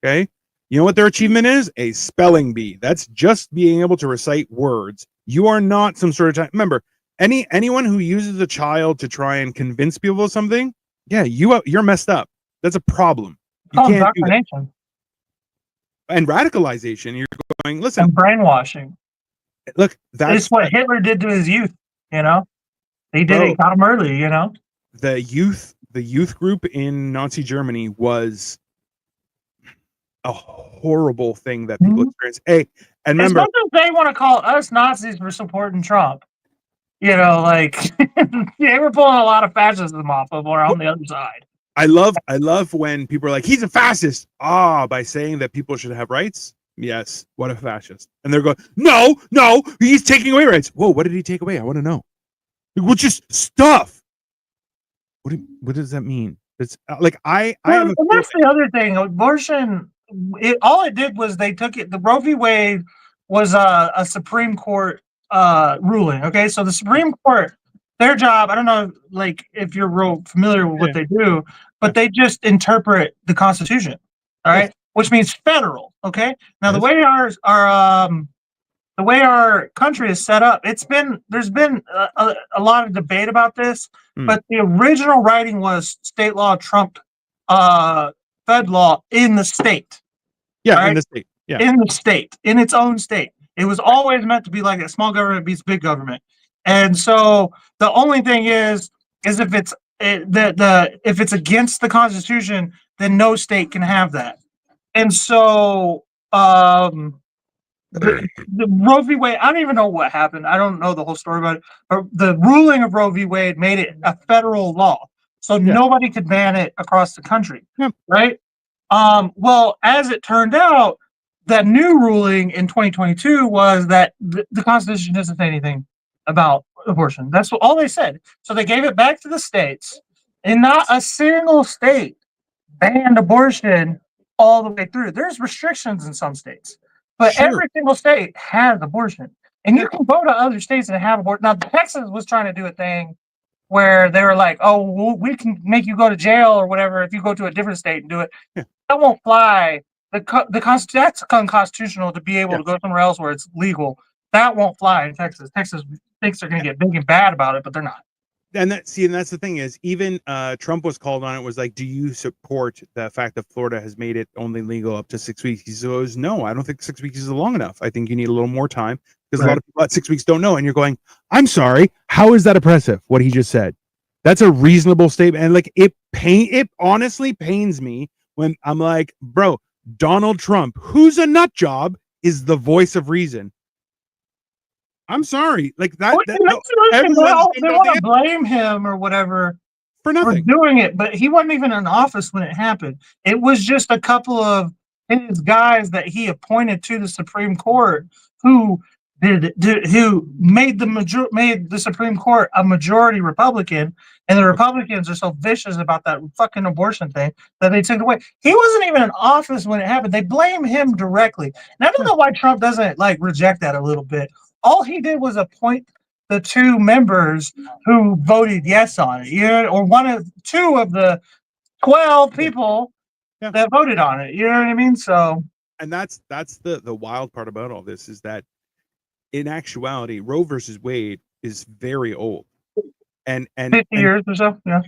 [SPEAKER 1] okay? You know what their achievement is? A spelling bee. That's just being able to recite words. You are not some sort of time. Remember, anyone who uses a child to try and convince people of something, yeah, you're messed up. That's a problem. You can't do that.
[SPEAKER 2] Indoctrination
[SPEAKER 1] And radicalization. You're going, listen,
[SPEAKER 2] and brainwashing.
[SPEAKER 1] Look, that's
[SPEAKER 2] what Hitler did to his youth. You know, he did it. Got him early. You know,
[SPEAKER 1] the youth group in Nazi Germany was a horrible thing that people experience. Hey, and remember,
[SPEAKER 2] as much as they want to call us Nazis for supporting Trump, you know, like they were pulling a lot of fascism off of or on the other side.
[SPEAKER 1] I love when people are like, he's a fascist. By saying that people should have rights. Yes, what a fascist. And they're going, no, he's taking away rights. Whoa, what did he take away? I want to know. Well, just stuff. What does that mean? It's like that's
[SPEAKER 2] the other thing. Abortion, all it did was they took it. The Roe v. Wade was a Supreme Court ruling. Okay, so the Supreme Court, their job, I don't know, like if you're real familiar with what they do, but they just interpret the Constitution. All right. Which means federal. Okay. Now the way the way our country is set up, there's been a lot of debate about this, but the original writing was state law trumped fed law in the state.
[SPEAKER 1] Yeah, right? In the state. Yeah,
[SPEAKER 2] in the state, in its own state. It was always meant to be like a small government beats big government, and so the only thing is if it's if it's against the Constitution, then no state can have that. And so the Roe v. Wade, I don't even know what happened. I don't know the whole story about it. But the ruling of Roe v. Wade made it a federal law. So nobody could ban it across the country. Yeah. Right? Well, as it turned out, that new ruling in 2022 was that the Constitution doesn't say anything about abortion. That's all they said. So they gave it back to the states, and not a single state banned abortion all the way through. There's restrictions in some states, but every single state has abortion. And you can go to other states and have abortion. Now, Texas was trying to do a thing where they were like, oh, we can make you go to jail or whatever if you go to a different state and do it. Yeah. That won't fly. That's unconstitutional to be able to go somewhere else where it's legal. That won't fly in Texas. Texas thinks they're going to get big and bad about it, but they're not.
[SPEAKER 1] And that's the thing is, even Trump was called on it, was like, do you support the fact that Florida has made it only legal up to 6 weeks? He says, no, I don't think 6 weeks is long enough. I think you need a little more time because a lot of people at 6 weeks don't know. And you're going, I'm sorry, how is that oppressive? What he just said. That's a reasonable statement. And like it honestly pains me when I'm like, bro, Donald Trump, who's a nut job, is the voice of reason. I'm sorry. Like that,
[SPEAKER 2] Well,
[SPEAKER 1] no, everyone's
[SPEAKER 2] they want to blame him or whatever
[SPEAKER 1] for
[SPEAKER 2] for
[SPEAKER 1] nothing.
[SPEAKER 2] doing it, but he wasn't even in office when it happened. It was just a couple of his guys that he appointed to the Supreme Court who who made the Supreme Court a majority Republican, and the Republicans are so vicious about that fucking abortion thing that they took it away. He wasn't even in office when it happened. They blame him directly. And I don't know why Trump doesn't like reject that a little bit. All he did was appoint the two members who voted yes on it, you know, or two of the 12 people that voted on it. You know what I mean? So,
[SPEAKER 1] and that's the wild part about all this is that in actuality, Roe versus Wade is very old, and
[SPEAKER 2] 50 years or so. Yeah.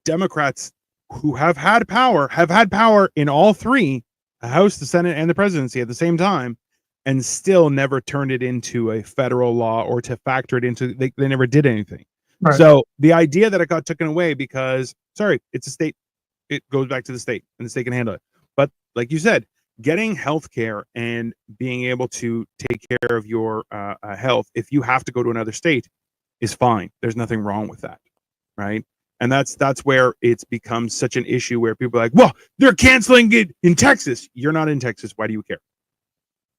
[SPEAKER 1] Democrats who have had power in all three, the House, the Senate, and the presidency at the same time, and still never turned it into a federal law or to factor it into. They never did anything. Right. So the idea that it got taken away because, sorry, it's a state, it goes back to the state and the state can handle it. But like you said, getting health care and being able to take care of your health, if you have to go to another state, is fine. There's nothing wrong with that, right? And that's where it's become such an issue where people are like, well, they're canceling it in Texas. You're not in Texas. Why do you care?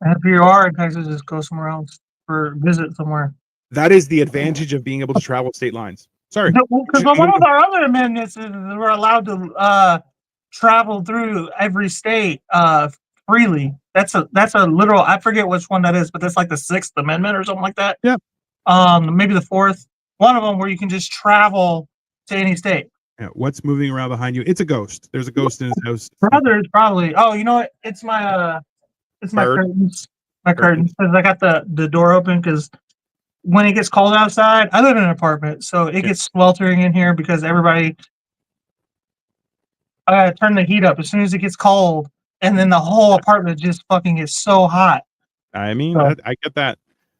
[SPEAKER 2] And if you are in Texas, just go somewhere else or visit somewhere.
[SPEAKER 1] That is the advantage of being able to travel state lines. Sorry.
[SPEAKER 2] Because one of our other amendments is we're allowed to travel through every state freely. That's a literal, I forget which one that is, but that's like the 6th Amendment or something like that.
[SPEAKER 1] Yeah.
[SPEAKER 2] Maybe the 4th. One of them where you can just travel to any state.
[SPEAKER 1] Yeah. What's moving around behind you? It's a ghost. There's a ghost in his house.
[SPEAKER 2] Brothers, probably. Oh, you know what? It's my curtains. My curtains. Because I got the door open because when it gets cold outside, I live in an apartment, so it gets sweltering in here because everybody. I gotta turn the heat up as soon as it gets cold, and then the whole apartment just fucking gets so hot.
[SPEAKER 1] I mean, I get that.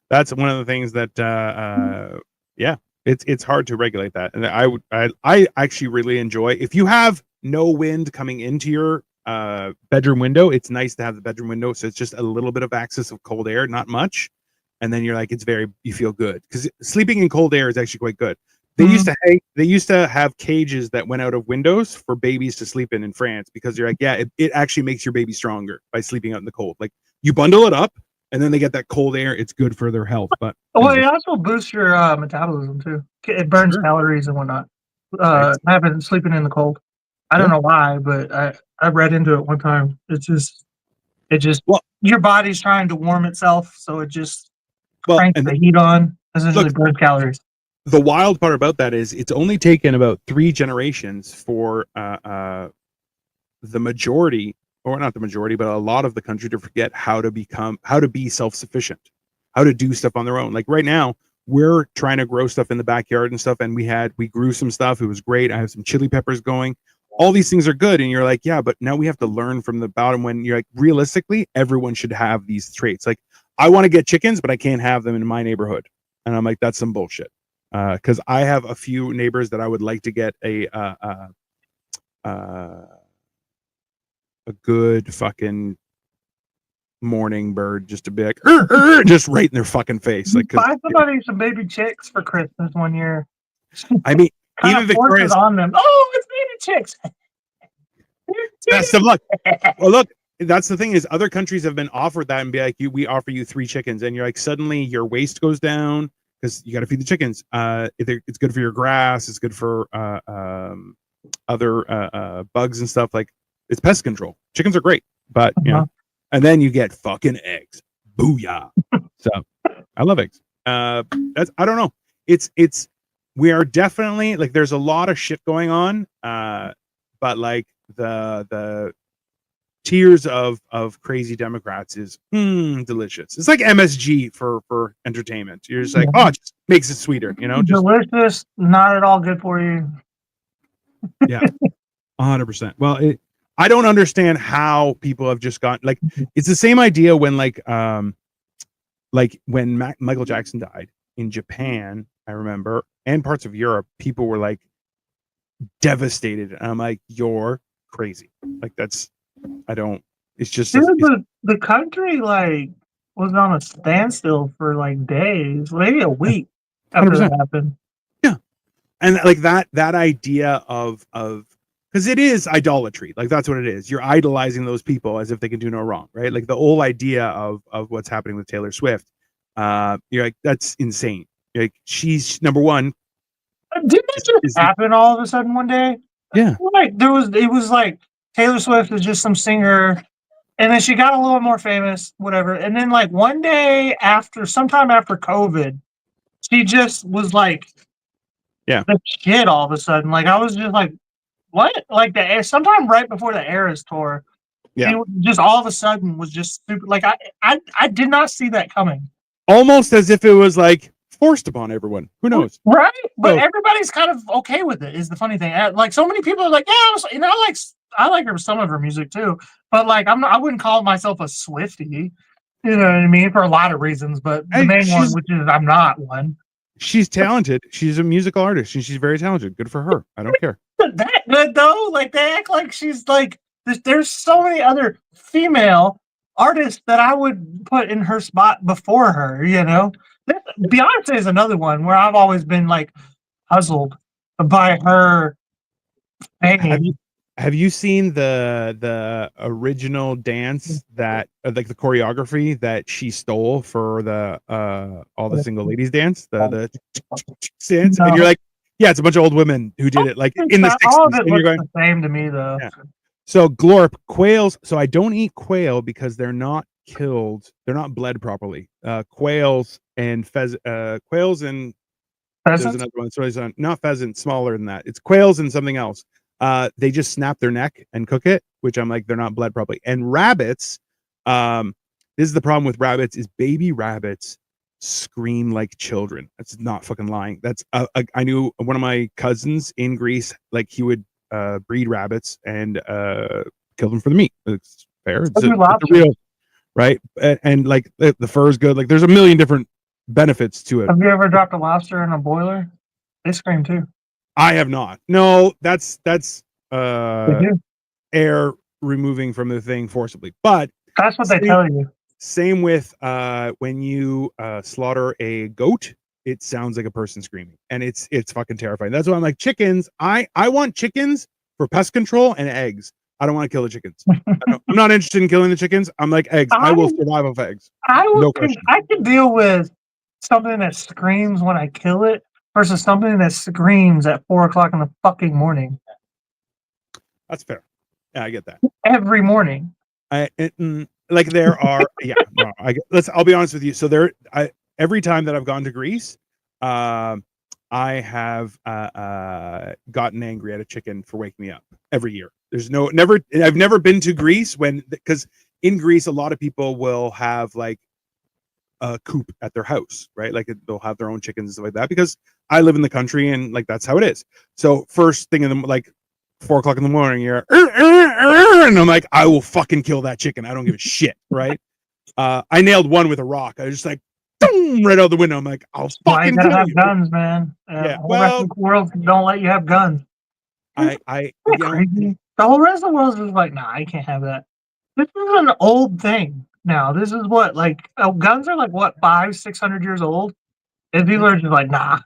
[SPEAKER 1] That's one of the things that, yeah, it's hard to regulate that, and I actually really enjoy if you have no wind coming into your bedroom window. It's nice to have the bedroom window, so it's just a little bit of access of cold air, not much. And then you're like, you feel good because sleeping in cold air is actually quite good. They used to have cages that went out of windows for babies to sleep in France because you're like, yeah, it actually makes your baby stronger by sleeping out in the cold. Like you bundle it up and then they get that cold air. It's good for their health. But
[SPEAKER 2] it also boosts your metabolism too. It burns calories and whatnot. Having sleeping in the cold. I don't know why, but I read into it one time. It just your body's trying to warm itself, so it just cranks the heat on. Essentially burns calories.
[SPEAKER 1] The wild part about that is it's only taken about 3 generations for the majority, or not the majority, but a lot of the country to forget how to be self-sufficient, how to do stuff on their own. Like right now, we're trying to grow stuff in the backyard and stuff, and we grew some stuff. It was great. I have some chili peppers going. All these things are good, and you're like, yeah, but now we have to learn from the bottom. When you're like, realistically, everyone should have these traits. Like, I want to get chickens, but I can't have them in my neighborhood, and I'm like, that's some bullshit. Because I have a few neighbors that I would like to get a good fucking morning bird, just to be like, just right in their fucking face. Like,
[SPEAKER 2] buy somebody some baby chicks for Christmas one year.
[SPEAKER 1] I mean, even Victoria's
[SPEAKER 2] on them. Oh, it's baby chicks.
[SPEAKER 1] Best of luck. Well, look, that's the thing is other countries have been offered that and be like, we offer you 3 chickens, and you're like, suddenly your waste goes down. Because you got to feed the chickens. It's good for your grass. It's good for other bugs and stuff. Like it's pest control. Chickens are great, but you know, and then you get fucking eggs. Booyah! So I love eggs. I don't know. We are definitely like there's a lot of shit going on. But like the tiers of crazy Democrats is delicious. It's like MSG for entertainment. You're just like, oh, it just makes it sweeter, you know? Just
[SPEAKER 2] delicious, not at all good for you.
[SPEAKER 1] Yeah, 100%. Well, I don't understand how people have just gone like it's the same idea when like when Michael Jackson died in Japan, I remember, and parts of Europe, people were like, devastated. And I'm like, you're crazy. Like that's, I don't. It's just
[SPEAKER 2] Dude,
[SPEAKER 1] it's
[SPEAKER 2] the country like was on a standstill for like days, maybe a week after
[SPEAKER 1] 100%.
[SPEAKER 2] that happened.
[SPEAKER 1] Yeah, and like that idea of because it is idolatry. Like that's what it is. You're idolizing those people as if they can do no wrong, right? Like the whole idea of what's happening with Taylor Swift. You're like, that's insane. You're like, she's number one.
[SPEAKER 2] Didn't it just happen all of a sudden one day?
[SPEAKER 1] Yeah.
[SPEAKER 2] Like it was like Taylor Swift is just some singer, and then she got a little more famous, whatever. And then like one day sometime after COVID, she just was like,
[SPEAKER 1] Yeah,
[SPEAKER 2] the shit all of a sudden. Like I was just like, what? Like sometime right before the Eras tour,
[SPEAKER 1] yeah.
[SPEAKER 2] she just all of a sudden was just stupid. Like I did not see that coming.
[SPEAKER 1] Almost as if it was like forced upon everyone. Who knows?
[SPEAKER 2] Right? But
[SPEAKER 1] So,
[SPEAKER 2] everybody's kind of okay with it. Is the funny thing. Like so many people are like, yeah, I like some of her music too. But like I wouldn't call myself a Swiftie. You know what I mean? For a lot of reasons, but the main one, which is I'm not one.
[SPEAKER 1] She's talented. She's a musical artist, and she's very talented. Good for her. I don't care.
[SPEAKER 2] That good though? Like they act like she's like there's so many other female artists that I would put in her spot before her, you know. Beyonce is another one where I've always been like puzzled by her fame.
[SPEAKER 1] Have you seen the original dance that like the choreography that she stole for the all the single ladies dance, the dance?
[SPEAKER 2] No.
[SPEAKER 1] And you're like, yeah, it's a bunch of old women who did it like in the 60s.
[SPEAKER 2] All of it
[SPEAKER 1] And you're
[SPEAKER 2] looks
[SPEAKER 1] going,
[SPEAKER 2] the same to me though.
[SPEAKER 1] yeah. So glorp quails. So I don't eat quail because they're not killed. They're not bled properly. Quails and quails and there's another one. So it's not pheasant, smaller than that. It's quails and something else. They just snap their neck and cook it, which I'm like, they're not bled properly. And rabbits, this is the problem with rabbits, is baby rabbits scream like children. That's not fucking lying. That's I knew one of my cousins in Greece, like he would breed rabbits and kill them for the meat. It's fair. It's a real, right? And like the fur is good. Like there's a million different benefits to it.
[SPEAKER 2] Have you ever dropped a lobster in a boiler? They scream too.
[SPEAKER 1] I have not. No, that's air removing from the thing forcibly. But
[SPEAKER 2] that's what they tell you.
[SPEAKER 1] Same with when you slaughter a goat, it sounds like a person screaming, and it's fucking terrifying. That's why I'm like, chickens. I want chickens for pest control and eggs. I don't want to kill the chickens. I'm not interested in killing the chickens. I'm like, eggs. I will survive off eggs.
[SPEAKER 2] I could deal with something that screams when I kill it versus something that screams at 4:00 in the fucking morning.
[SPEAKER 1] That's fair. Yeah, I get that.
[SPEAKER 2] Every morning.
[SPEAKER 1] Like there are, yeah. No, I'll be honest with you. So every time that I've gone to Greece, I have gotten angry at a chicken for waking me up every year. I've never been to Greece because in Greece, a lot of people will have like a coop at their house, right? Like they'll have their own chickens and stuff like that, because I live in the country and like that's how it is. So first thing in the like 4:00 in the morning, you're and I'm like, I will fucking kill that chicken. I don't give a shit, right? I nailed one with a rock. I was just like, boom, right out the window. I'm like, I'll fucking kill
[SPEAKER 2] have
[SPEAKER 1] you.
[SPEAKER 2] Guns, man.
[SPEAKER 1] Yeah,
[SPEAKER 2] the rest of the world don't let you have guns.
[SPEAKER 1] Crazy.
[SPEAKER 2] The whole rest of the world is like, nah, I can't have that. This is an old thing now. This is what like guns are like what 500-600 years old, and people are just like, nah,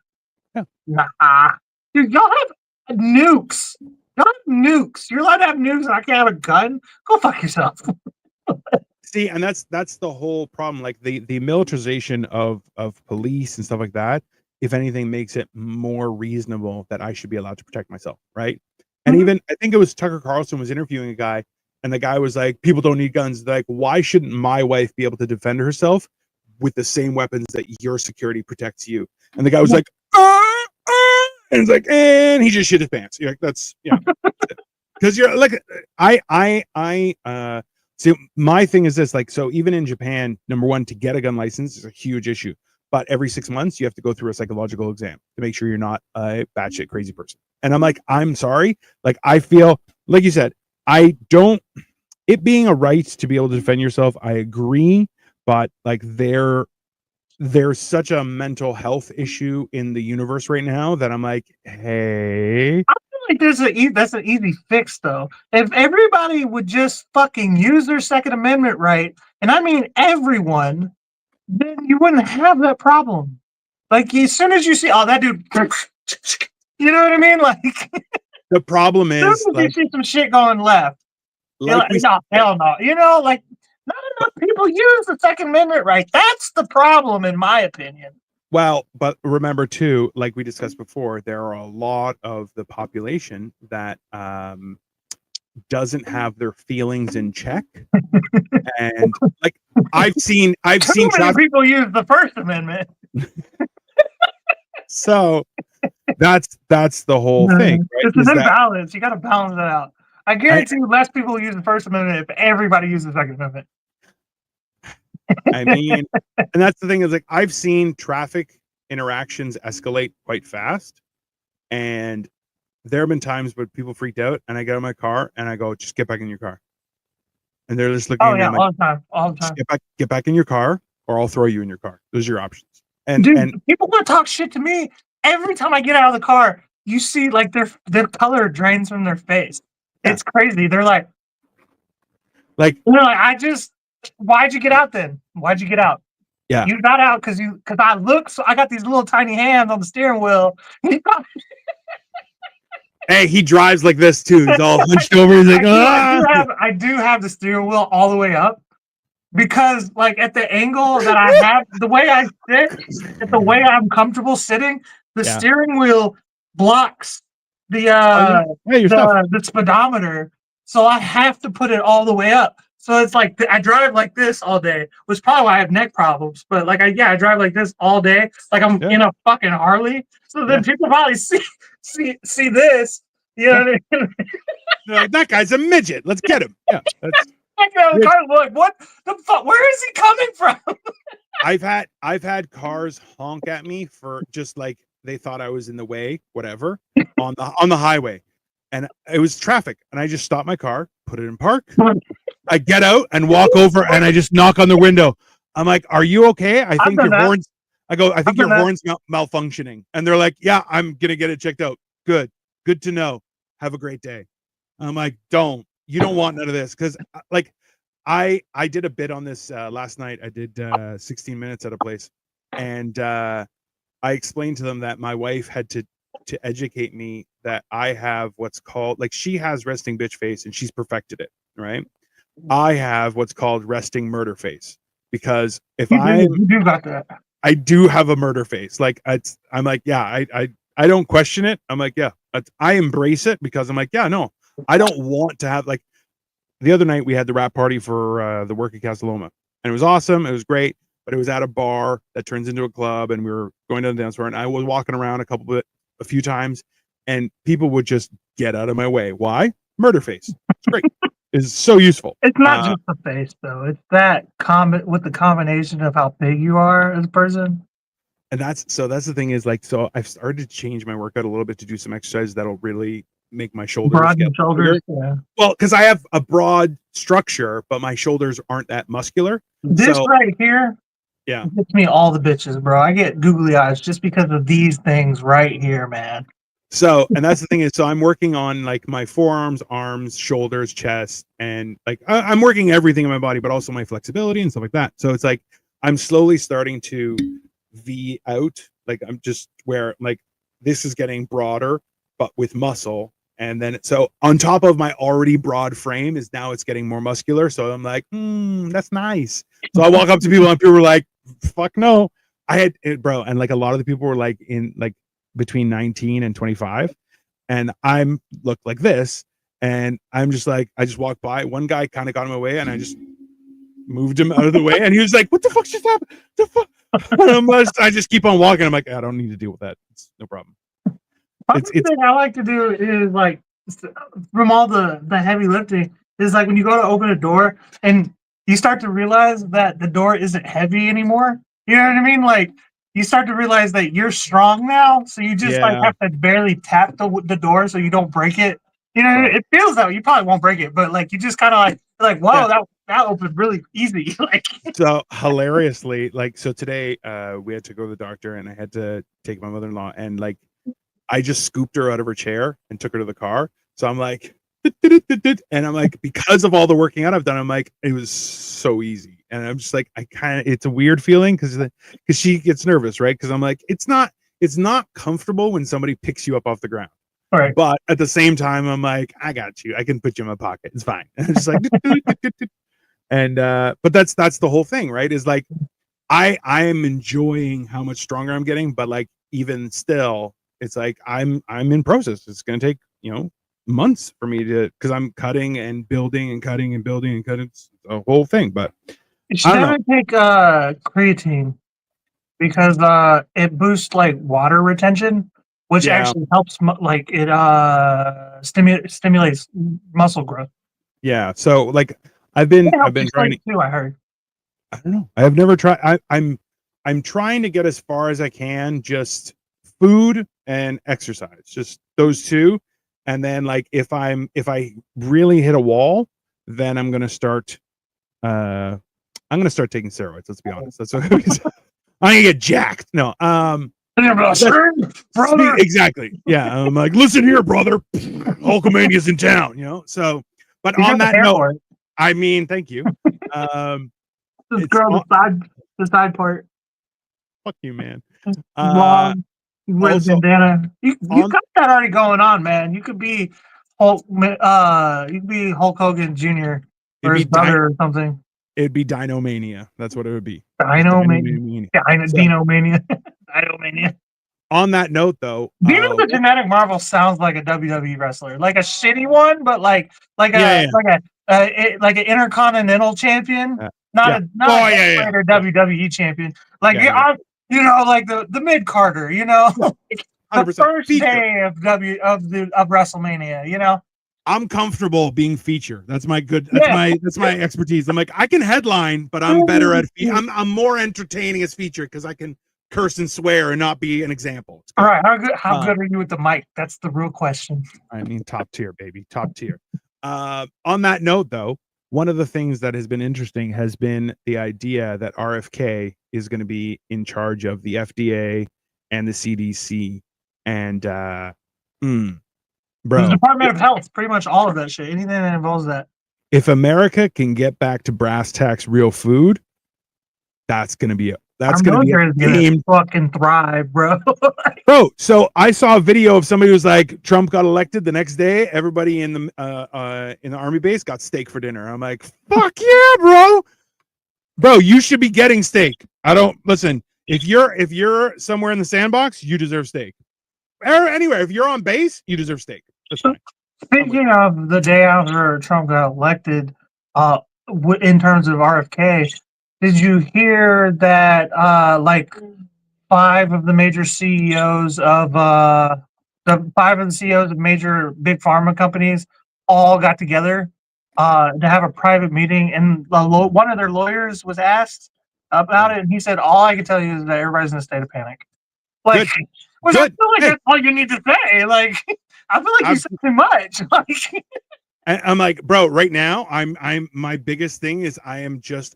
[SPEAKER 2] nah. Dude, y'all have nukes. Y'all have nukes. You're allowed to have nukes, and I can't have a gun. Go fuck yourself.
[SPEAKER 1] See, and that's the whole problem. Like the militarization of police and stuff like that, if anything, makes it more reasonable that I should be allowed to protect myself, right? And even I think it was Tucker Carlson was interviewing a guy, and the guy was like, people don't need guns. They're like, why shouldn't my wife be able to defend herself with the same weapons that your security protects you? And the guy was like, and it's like, and he just shit his pants. You're like, that's because you're like, see, my thing is this, like, so even in Japan, number one, to get a gun license is a huge issue. But every 6 months, you have to go through a psychological exam to make sure you're not a batshit crazy person. And I'm like, I'm sorry. Like, I feel, like you said, it being a right to be able to defend yourself, I agree. But like, there's such a mental health issue in the universe right now that I'm like, hey.
[SPEAKER 2] I feel like that's an easy fix though. If everybody would just fucking use their Second Amendment right, and I mean everyone, then you wouldn't have that problem. Like as soon as you see, oh, that dude, you know what I mean? Like
[SPEAKER 1] The problem
[SPEAKER 2] as soon
[SPEAKER 1] is,
[SPEAKER 2] as you
[SPEAKER 1] like,
[SPEAKER 2] see some shit going left, you're
[SPEAKER 1] like
[SPEAKER 2] like,
[SPEAKER 1] we
[SPEAKER 2] no, hell no. You know, like not enough people use the Second Amendment right. That's the problem, in my opinion.
[SPEAKER 1] Well, but remember too, like we discussed before, there are a lot of the population that doesn't have their feelings in check, and like I've seen
[SPEAKER 2] Too many
[SPEAKER 1] traffic.
[SPEAKER 2] people use the First Amendment.
[SPEAKER 1] So that's the whole thing, right?
[SPEAKER 2] It's an
[SPEAKER 1] Is that
[SPEAKER 2] imbalance. You got to balance that out. I guarantee you, less people use the First Amendment if everybody uses the Second Amendment.
[SPEAKER 1] I mean, and that's the thing is like I've seen traffic interactions escalate quite fast, and there have been times where people freaked out, and I get in my car and I go, "Just get back in your car," and they're just looking
[SPEAKER 2] Oh
[SPEAKER 1] at me.
[SPEAKER 2] yeah,
[SPEAKER 1] I'm like,
[SPEAKER 2] all the time, all the
[SPEAKER 1] "Just
[SPEAKER 2] time.
[SPEAKER 1] get back in your car, or I'll throw you in your car." Those are your options. And
[SPEAKER 2] Dude, people want to talk shit to me every time I get out of the car. You see, like their color drains from their face.
[SPEAKER 1] Yeah.
[SPEAKER 2] It's crazy. They're like,
[SPEAKER 1] like,
[SPEAKER 2] why'd you get out then? Why'd you get out?
[SPEAKER 1] yeah,
[SPEAKER 2] You got out because I look. So I got these little tiny hands on the steering wheel.
[SPEAKER 1] hey, he drives like this too. He's all hunched over. He's like,
[SPEAKER 2] I do have the steering wheel all the way up because, like, at the angle that I have, the way I sit, the way I'm comfortable sitting, the
[SPEAKER 1] Yeah.
[SPEAKER 2] steering wheel blocks the the speedometer, so I have to put it all the way up. So it's like I drive like this all day, which is probably why I have neck problems. But like I drive like this all day, like I'm in a fucking Harley. So then people probably see this. You know what I mean?
[SPEAKER 1] like, that guy's a midget. Let's get him. Yeah.
[SPEAKER 2] Like, what the fuck? Where is he coming from?
[SPEAKER 1] I've had cars honk at me for just like they thought I was in the way, whatever, on the highway. And it was traffic. And I just stopped my car, put it in park. I get out and walk over and I just knock on the window. I'm like, "Are you okay? I think your horns malfunctioning." And they're like, "Yeah, I'm gonna get it checked out." Good to know. Have a great day. I'm like, you don't want none of this. Cause like I did a bit on this last night. I did 16 minutes at a place, and I explained to them that my wife had to educate me that I have what's called, like, she has resting bitch face and she's perfected it, right? I have what's called resting murder face, because if
[SPEAKER 2] you do got that.
[SPEAKER 1] I do have a murder face. Like I'm like, yeah, I don't question it. I'm like, yeah, I embrace it because I'm like, yeah, no, I don't want to have, like, the other night we had the rap party for the work at Casa Loma, and it was awesome. It was great, but it was at a bar that turns into a club, and we were going to the dance floor, and I was walking around a few times, and people would just get out of my way. Why? Murder face. It's great. It's so useful.
[SPEAKER 2] It's not just the face though. It's that with the combination of how big you are as a person.
[SPEAKER 1] And that's the thing is, like, so I've started to change my workout a little bit to do some exercises that'll really make my shoulders
[SPEAKER 2] broaden shoulders. Yeah.
[SPEAKER 1] Well, because I have a broad structure, but my shoulders aren't that muscular.
[SPEAKER 2] This right here, gets me all the bitches, bro. I get googly eyes just because of these things right here, man.
[SPEAKER 1] So, and that's the thing is, so I'm working on like my forearms, arms, shoulders, chest, and like I'm working everything in my body, but also my flexibility and stuff like that. So it's like I'm slowly starting to V out. Like I'm just where like this is getting broader, but with muscle. And then so on top of my already broad frame is now it's getting more muscular. So I'm like, that's nice. So I walk up to people and people were like, fuck no. I had it, bro. And like a lot of the people were like in like between 19 and 25. And I'm looked like this. And I'm just like, I just walked by. One guy kind of got in my way and I just moved him out of the way. And he was like, what the fuck just happened? The fuck? I just keep on walking. I'm like, I don't need to deal with that. It's no problem.
[SPEAKER 2] One thing I like to do is like from all the heavy lifting is like when you go to open a door and you start to realize that the door isn't heavy anymore. You know what I mean? Like you start to realize that you're strong now, so you just like have to barely tap the door so you don't break it. You know, it feels that way. You probably won't break it, but like you just kind of like wow, that opened really easy. Like
[SPEAKER 1] so hilariously, like so today we had to go to the doctor and I had to take my mother-in-law, and like I just scooped her out of her chair and took her to the car. So I'm like, and I'm like, because of all the working out I've done, I'm like, it was so easy. And I'm just like, it's a weird feeling because she gets nervous, right? Because I'm like, it's not comfortable when somebody picks you up off the ground.
[SPEAKER 2] Right.
[SPEAKER 1] But at the same time, I'm like, I got you. I can put you in my pocket. It's fine. And I'm just like, and but that's the whole thing, right? Is like, I am enjoying how much stronger I'm getting, but like even still, it's like I'm in process. It's gonna take, months for me to, because I'm cutting and building and cutting and building and cutting. It's a whole thing. But
[SPEAKER 2] You should
[SPEAKER 1] I don't
[SPEAKER 2] never take creatine because it boosts like water retention, which
[SPEAKER 1] Yeah.
[SPEAKER 2] actually helps like it stimulates muscle growth.
[SPEAKER 1] Yeah. So like I've been
[SPEAKER 2] It helps
[SPEAKER 1] trying to,
[SPEAKER 2] sleep too, I heard.
[SPEAKER 1] I don't know. I have never tried. I'm trying to get as far as I can, just food and exercise, just those two. And then like if I really hit a wall, then I'm gonna start taking steroids. Let's be honest. That's what I'm gonna get jacked. No,
[SPEAKER 2] brother.
[SPEAKER 1] Exactly. Yeah. I'm like, listen here, brother. Hulkamania's in town, So, but
[SPEAKER 2] You
[SPEAKER 1] on
[SPEAKER 2] got the
[SPEAKER 1] that
[SPEAKER 2] hair
[SPEAKER 1] note,
[SPEAKER 2] for it.
[SPEAKER 1] I mean, thank you.
[SPEAKER 2] This
[SPEAKER 1] It's
[SPEAKER 2] girl, the side part,
[SPEAKER 1] fuck you, man.
[SPEAKER 2] long. You wear the
[SPEAKER 1] Also,
[SPEAKER 2] bandana. You got that already going on, man. You could be Hulk. You could be Hulk Hogan Jr. or his brother or something.
[SPEAKER 1] It'd be Dinomania. That's what it would be.
[SPEAKER 2] Dinomania. Dinomania. Dinomania.
[SPEAKER 1] On that note, though,
[SPEAKER 2] Dino the Genetic Marvel sounds like a WWE wrestler, like a shitty one, but like an Intercontinental champion, not a WWE champion. Like like the mid Carter, the first day of WrestleMania,
[SPEAKER 1] I'm comfortable being feature. That's my expertise. I'm like, I can headline, but I'm better at I'm more entertaining as feature because I can curse and swear and not be an example.
[SPEAKER 2] All right, how good are you with the mic? That's the real question.
[SPEAKER 1] I mean, top tier, baby, top tier. On that note, though, one of the things that has been interesting has been the idea that RFK is going to be in charge of the FDA and the CDC and
[SPEAKER 2] bro, the Department of Health, pretty much all of that shit, anything that involves that.
[SPEAKER 1] If America can get back to brass tacks real food, that's going to be it. That's going to be a game.
[SPEAKER 2] Fucking thrive, bro.
[SPEAKER 1] Bro, so I saw a video of somebody who's like, Trump got elected the next day. Everybody in the army base got steak for dinner. I'm like, fuck yeah, bro. Bro, you should be getting steak. Listen. If you're somewhere in the sandbox, you deserve steak. Anywhere, if you're on base, you deserve steak. That's fine.
[SPEAKER 2] Speaking of the day after Trump got elected, in terms of RFK. Did you hear that like 5 of the major CEOs of major big pharma companies all got together to have a private meeting, and one of their lawyers was asked about it, and he said, "All I can tell you is that everybody's in a state of panic." Like, I feel like that's all you need to say. Like, I feel like you said too much. Like,
[SPEAKER 1] I'm like, bro, right now, I'm my biggest thing is I am just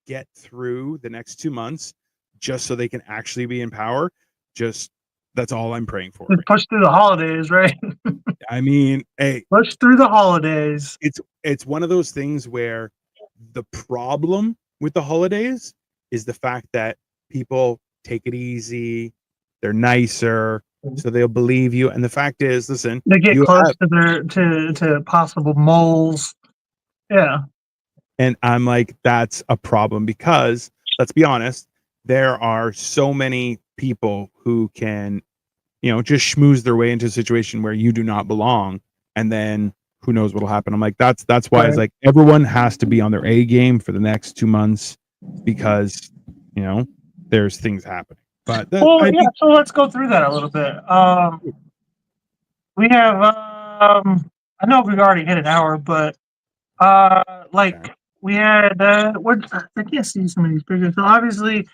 [SPEAKER 1] get through the next 2 months just so they can actually be in power. Just that's all I'm praying for.
[SPEAKER 2] Just push through the holidays, right?
[SPEAKER 1] I mean, hey,
[SPEAKER 2] push through the holidays.
[SPEAKER 1] It's one of those things where the problem with the holidays is the fact that people take it easy, they're nicer, so they'll believe you. And the fact is, listen,
[SPEAKER 2] they get close to possible moles. Yeah.
[SPEAKER 1] And I'm like, that's a problem because, let's be honest, there are so many people who can, just schmooze their way into a situation where you do not belong. And then who knows what'll happen. I'm like, that's why it's like everyone has to be on their A game for the next 2 months because, there's things happening. But
[SPEAKER 2] so let's go through that a little bit. We have, I know we've already hit an hour, but we had I can't see some of these pictures. So obviously,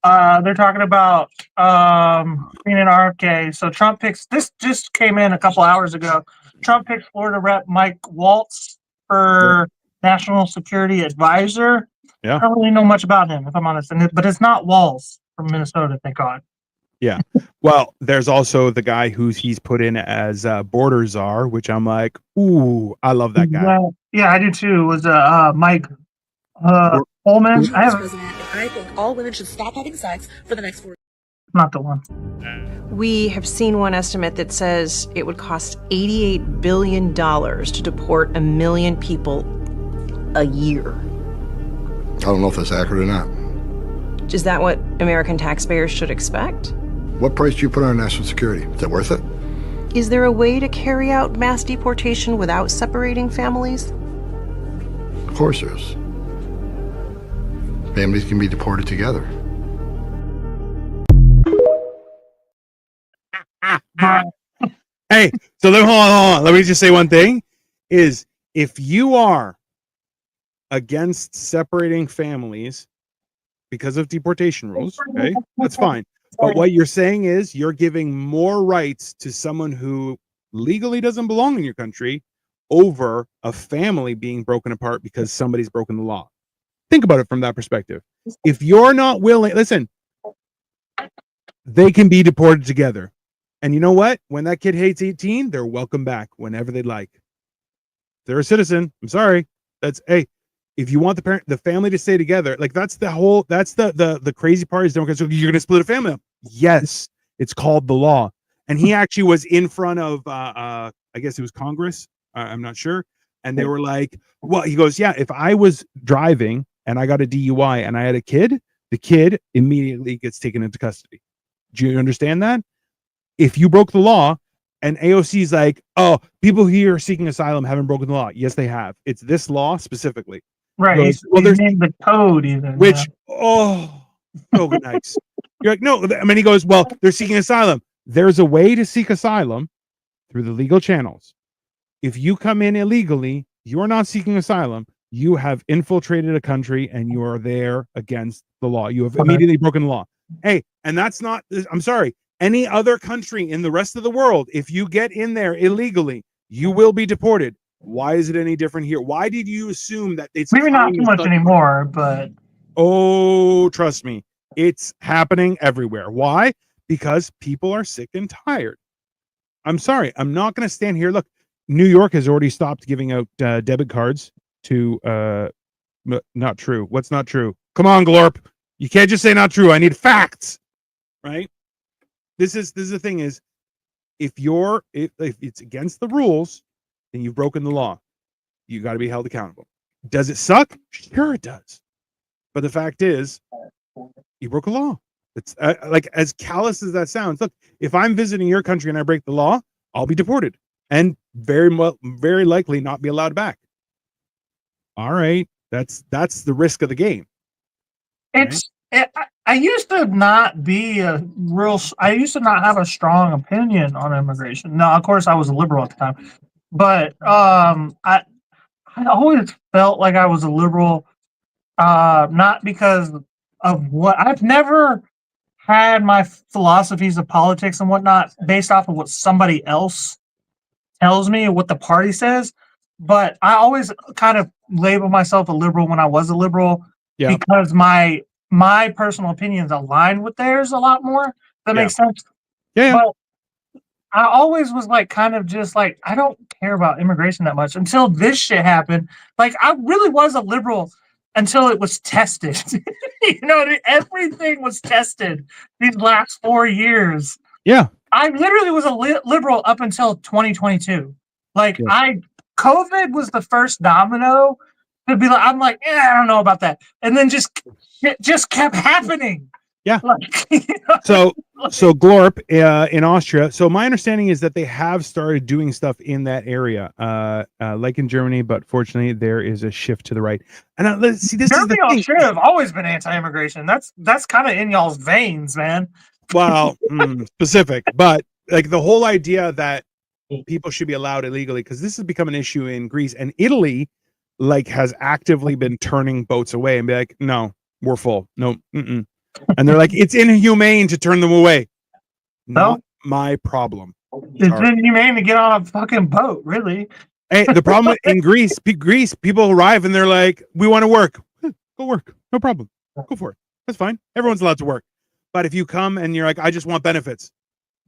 [SPEAKER 2] they're talking about Queen and RFK. So Trump picks. This just came in a couple hours ago. Trump picks Florida Rep Mike Waltz for National Security Advisor.
[SPEAKER 1] Yeah,
[SPEAKER 2] I don't really know much about him, if I'm honest. But it's not Walz from Minnesota, thank God.
[SPEAKER 1] Yeah. Well, there's also the guy he's put in as border czar, which I'm like, ooh, I love that guy.
[SPEAKER 2] Yeah, I do too. It was Mike
[SPEAKER 1] Or-
[SPEAKER 2] Holman. I have
[SPEAKER 3] President, and I think all women should stop having sex for the next 4 years.
[SPEAKER 2] not the one.
[SPEAKER 4] We have seen one estimate that says it would cost $88 billion to deport 1 million people a year.
[SPEAKER 5] I don't know if that's accurate or not.
[SPEAKER 4] Is that what American taxpayers should expect?
[SPEAKER 5] What price do you put on national security? Is that worth it?
[SPEAKER 4] Is there a way to carry out mass deportation without separating families?
[SPEAKER 5] Of course there is. Families can be deported together.
[SPEAKER 1] Hey, so hold on. Let me just say one thing: is if you are against separating families because of deportation rules, okay, that's fine. But what you're saying is you're giving more rights to someone who legally doesn't belong in your country over a family being broken apart because somebody's broken the law. Think about it from that perspective. If you're not willing, listen, they can be deported together. And you know what? When that kid hits 18, they're welcome back whenever they'd like. They're a citizen. I'm sorry. That's if you want the family to stay together, like that's the crazy part is Democrats. So you're gonna split a family up. Yes, it's called the law. And he actually was in front of I guess it was Congress. I'm not sure. And they were like, well, he goes, yeah, if I was driving and I got a DUI and I had a kid, the kid immediately gets taken into custody. Do you understand that? If you broke the law, and AOC is like, oh, people here seeking asylum haven't broken the law. Yes, they have. It's this law specifically.
[SPEAKER 2] Right.
[SPEAKER 1] Goes, well,
[SPEAKER 2] there's named the code even.
[SPEAKER 1] Which, so nice. You're like, no. I mean, he goes, well, they're seeking asylum. There's a way to seek asylum through the legal channels. If you come in illegally, you're not seeking asylum. You have infiltrated a country and you are there against the law. You have immediately broken the law. Hey, and that's not, I'm sorry, any other country in the rest of the world, if you get in there illegally, you will be deported. Why is it any different here? Why did you assume that it's
[SPEAKER 2] maybe not too much anymore, but
[SPEAKER 1] oh, trust me, it's happening everywhere. Why? Because people are sick and tired. I'm sorry, I'm not going to stand here. Look, New York has already stopped giving out debit cards to not true. What's not true? Come on, Glorp. You can't just say not true. I need facts. Right? This is the thing is if it's against the rules, then you've broken the law. You got to be held accountable. Does it suck? Sure it does. But the fact is, you broke a law. It's like as callous as that sounds. Look, if I'm visiting your country and I break the law, I'll be deported and very likely not be allowed back. All right, that's the risk of the game.
[SPEAKER 2] It's. Right? I used to not be I used to not have a strong opinion on immigration. Now, of course, I was a liberal at the time, but I always felt like I was a liberal, not because of what I've never had my philosophies of politics and whatnot based off of what somebody else tells me or what the party says. But I always kind of labeled myself a liberal when I was a liberal because my personal opinions align with theirs a lot more. That makes sense.
[SPEAKER 1] Yeah.
[SPEAKER 2] But I always was like, kind of just like, I don't care about immigration that much until this shit happened. Like, I really was a liberal until it was tested. You know, everything was tested these last 4 years.
[SPEAKER 1] Yeah.
[SPEAKER 2] I literally was a liberal up until 2022. Like, COVID was the first domino to be like, I'm like, I don't know about that. And then just kept happening.
[SPEAKER 1] Yeah.
[SPEAKER 2] Like, you know?
[SPEAKER 1] So Glorp in Austria. So my understanding is that they have started doing stuff in that area, like in Germany, but fortunately there is a shift to the right. And let's see, this
[SPEAKER 2] Germany,
[SPEAKER 1] is the thing.
[SPEAKER 2] should have always been anti-immigration. That's kind of in y'all's veins, man.
[SPEAKER 1] Well, specific, but like the whole idea that people should be allowed illegally, because this has become an issue in Greece and Italy, like has actively been turning boats away and be like, no, we're full. No. And they're like, it's inhumane to turn them away. Not my problem.
[SPEAKER 2] It's inhumane to get on a fucking boat, really.
[SPEAKER 1] Hey, the problem in Greece, people arrive and they're like, we want to work. Go work. No problem. Go for it. That's fine. Everyone's allowed to work. But if you come and you're like, I just want benefits.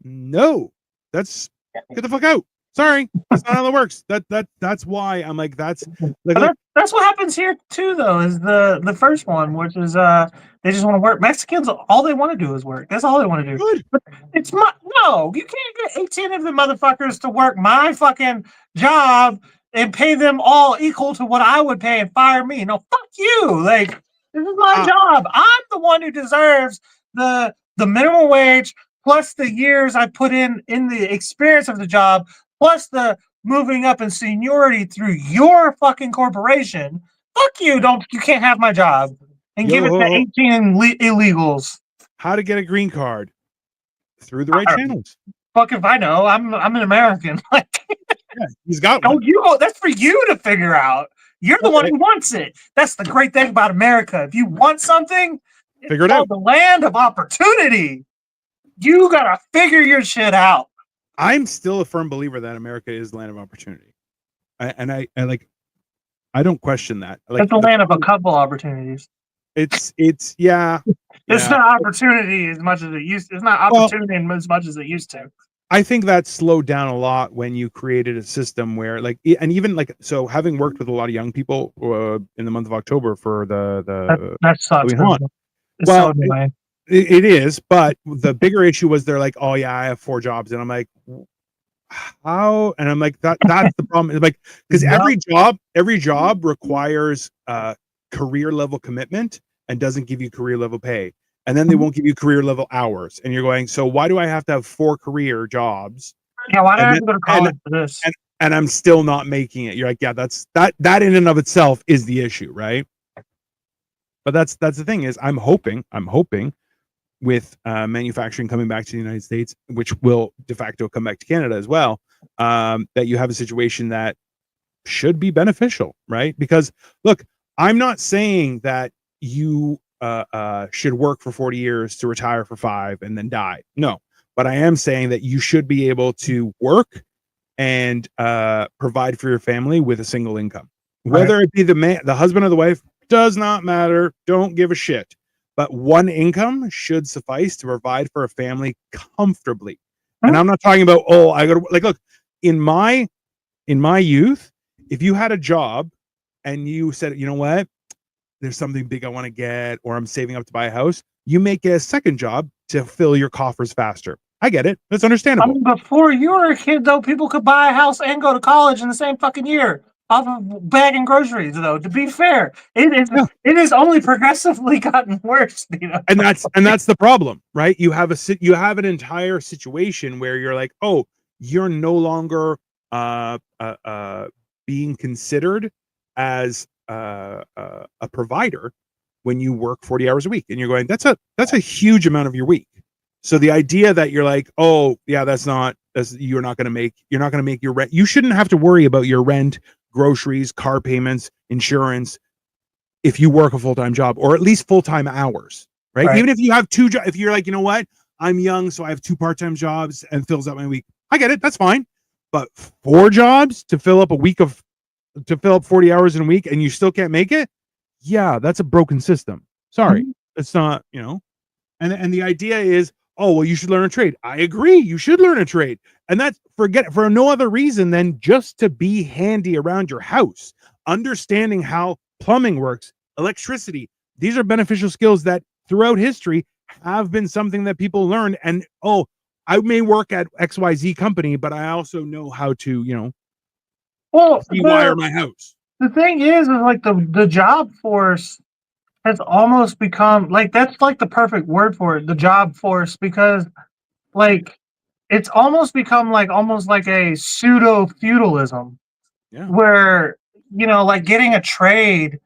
[SPEAKER 1] No, that's get the fuck out. Sorry, that's not how that works. That's why I'm like that's like
[SPEAKER 2] But
[SPEAKER 1] look,
[SPEAKER 2] that's what happens here too, though. Is the first one, which is they just want to work. Mexicans, all they want to do is work. That's all they want to do.
[SPEAKER 1] good.
[SPEAKER 2] But it's my no. You can't get 18 of the motherfuckers to work my fucking job and pay them all equal to what I would pay and fire me. No, fuck you. Like this is my job. I'm the one who deserves the minimum wage plus the years I put in the experience of the job plus the moving up in seniority through your fucking corporation. Fuck you! You can't have my job and give it to 18 illegals.
[SPEAKER 1] How to get a green card through the right channels.
[SPEAKER 2] Fuck if I know. I'm an American. Like,
[SPEAKER 1] Yeah, he's got
[SPEAKER 2] oh,
[SPEAKER 1] one.
[SPEAKER 2] that's for you to figure out. You're the one who wants it. That's the great thing about America. If you want something, it's
[SPEAKER 1] Figure it
[SPEAKER 2] called
[SPEAKER 1] out.
[SPEAKER 2] the land of opportunity. You gotta figure your shit out.
[SPEAKER 1] I'm still a firm believer that America is the land of opportunity. I don't question that. Like
[SPEAKER 2] It's the land of a couple opportunities.
[SPEAKER 1] it's yeah.
[SPEAKER 2] It's
[SPEAKER 1] yeah.
[SPEAKER 2] not opportunity as much as it used. It's not opportunity as much as it used to.
[SPEAKER 1] I think that slowed down a lot when you created a system where like and even like so having worked with a lot of young people in the month of October for
[SPEAKER 2] That sucks.
[SPEAKER 1] Halloween Haunt.
[SPEAKER 2] It's
[SPEAKER 1] Well,
[SPEAKER 2] so annoying.
[SPEAKER 1] It is, but the bigger issue was they're like, oh yeah, I have 4 jobs, and I'm like, how? And I'm like, that's the problem. It's like because every job requires career level commitment and doesn't give you career level pay, and then they won't give you career level hours, and you're going, so why do I have to have 4 career jobs?
[SPEAKER 2] Yeah, why do I
[SPEAKER 1] and
[SPEAKER 2] have to go to college for this?
[SPEAKER 1] And I'm still not making it. You're like, yeah, that in and of itself is the issue, right? But that's the thing is I'm hoping with manufacturing coming back to the United States, which will de facto come back to Canada as well, that you have a situation that should be beneficial, right? Because look, I'm not saying that you should work for 40 years to retire for 5 and then die. No, but I am saying that you should be able to work and provide for your family with a single income, whether it be the husband or the wife, does not matter. Don't give a shit. But one income should suffice to provide for a family comfortably. And I'm not talking about, oh, I gotta like look, in my youth, if you had a job and you said, you know what, there's something big I want to get, or I'm saving up to buy a house, you make a second job to fill your coffers faster. I get it. That's understandable.
[SPEAKER 2] I mean, before you were a kid, though, people could buy a house and go to college in the same fucking year off of bagging groceries. Though, to be fair, it has only progressively gotten worse. You know,
[SPEAKER 1] and that's the problem, right? You have an entire situation where you're like, oh, you're no longer being considered as a provider when you work 40 hours a week, and you're going, that's a huge amount of your week. So the idea that you're like, oh yeah, you're not going to make your rent. You shouldn't have to worry about your rent, groceries, car payments, insurance if you work a full-time job, or at least full-time hours, right? Even if you have 2 jobs, if you're like, you know what, I'm young, so I have 2 part-time jobs and fills out my week. I get it. That's fine. But 4 jobs to fill up 40 hours in a week and you still can't make it. Yeah, that's a broken system. Sorry. It's not, you know, and the idea is, oh, well, you should learn a trade. I agree. You should learn a trade. And that's for no other reason than just to be handy around your house, understanding how plumbing works, electricity. These are beneficial skills that throughout history have been something that people learn. And, oh, I may work at XYZ company, but I also know how to, you know, rewire my house.
[SPEAKER 2] The thing is like the job force has almost become like, that's like the perfect word for it, the job force, because like it's almost become like almost like a pseudo feudalism, where, you know, like getting a trade,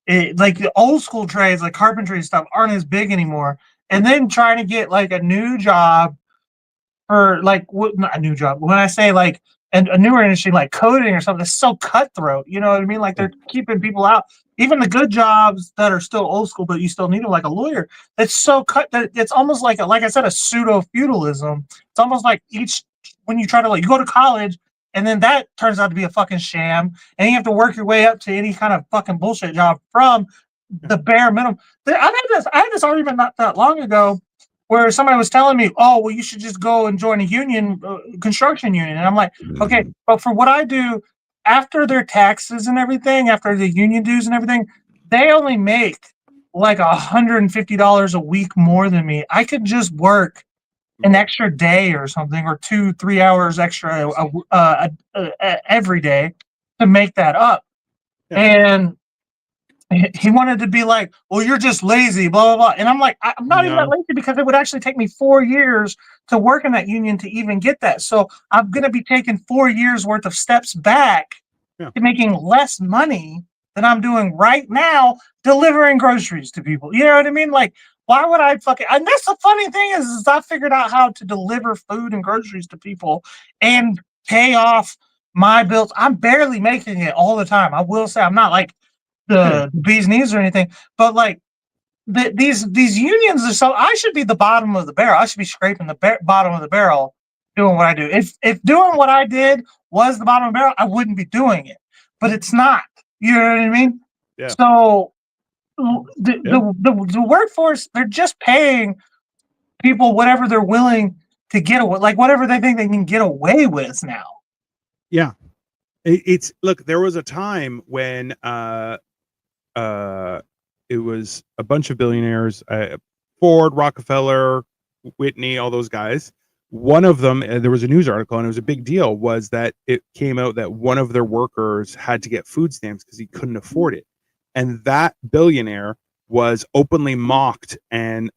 [SPEAKER 2] like the old school trades like carpentry stuff aren't as big anymore, and then trying to get like a new job or like not a new job, when I say like a newer industry like coding or something, it's so cutthroat, you know what I mean? Like they're keeping people out. Even the good jobs that are still old school, but you still need them, like a lawyer. It's so that it's almost like like I said, a pseudo feudalism. It's almost like when you try to you go to college, and then that turns out to be a fucking sham, and you have to work your way up to any kind of fucking bullshit job from the bare minimum. I had this argument not that long ago where somebody was telling me, oh, well, you should just go and join a union, construction union. And I'm like, okay, but for what I do, after their taxes and everything, after the union dues and everything, they only make like $150 a week more than me. I could just work an extra day or something, or 2-3 hours extra every day to make that up. And he wanted to be like, well, you're just lazy, blah, blah, blah. And I'm like, I'm not even that lazy, because it would actually take me 4 years to work in that union to even get that. So I'm going to be taking 4 years worth of steps back to making less money than I'm doing right now, delivering groceries to people. You know what I mean? Like, why would I fucking, and that's the funny thing is I figured out how to deliver food and groceries to people and pay off my bills. I'm barely making it all the time. I will say I'm not like the bee's knees or anything, but like these unions are so, I should be the bottom of the barrel. I should be scraping the bottom of the barrel doing what I do. If doing what I did was the bottom of the barrel, I wouldn't be doing it, but it's not. You know what I mean?
[SPEAKER 1] Yeah.
[SPEAKER 2] So the workforce, they're just paying people whatever they're willing to get away, like whatever they think they can get away with now.
[SPEAKER 1] Yeah. It's look, there was a time when it was a bunch of billionaires, Ford, Rockefeller, Whitney, all those guys. One of them, there was a news article, and it was a big deal, was that it came out that one of their workers had to get food stamps because he couldn't afford it. And that billionaire was openly mocked and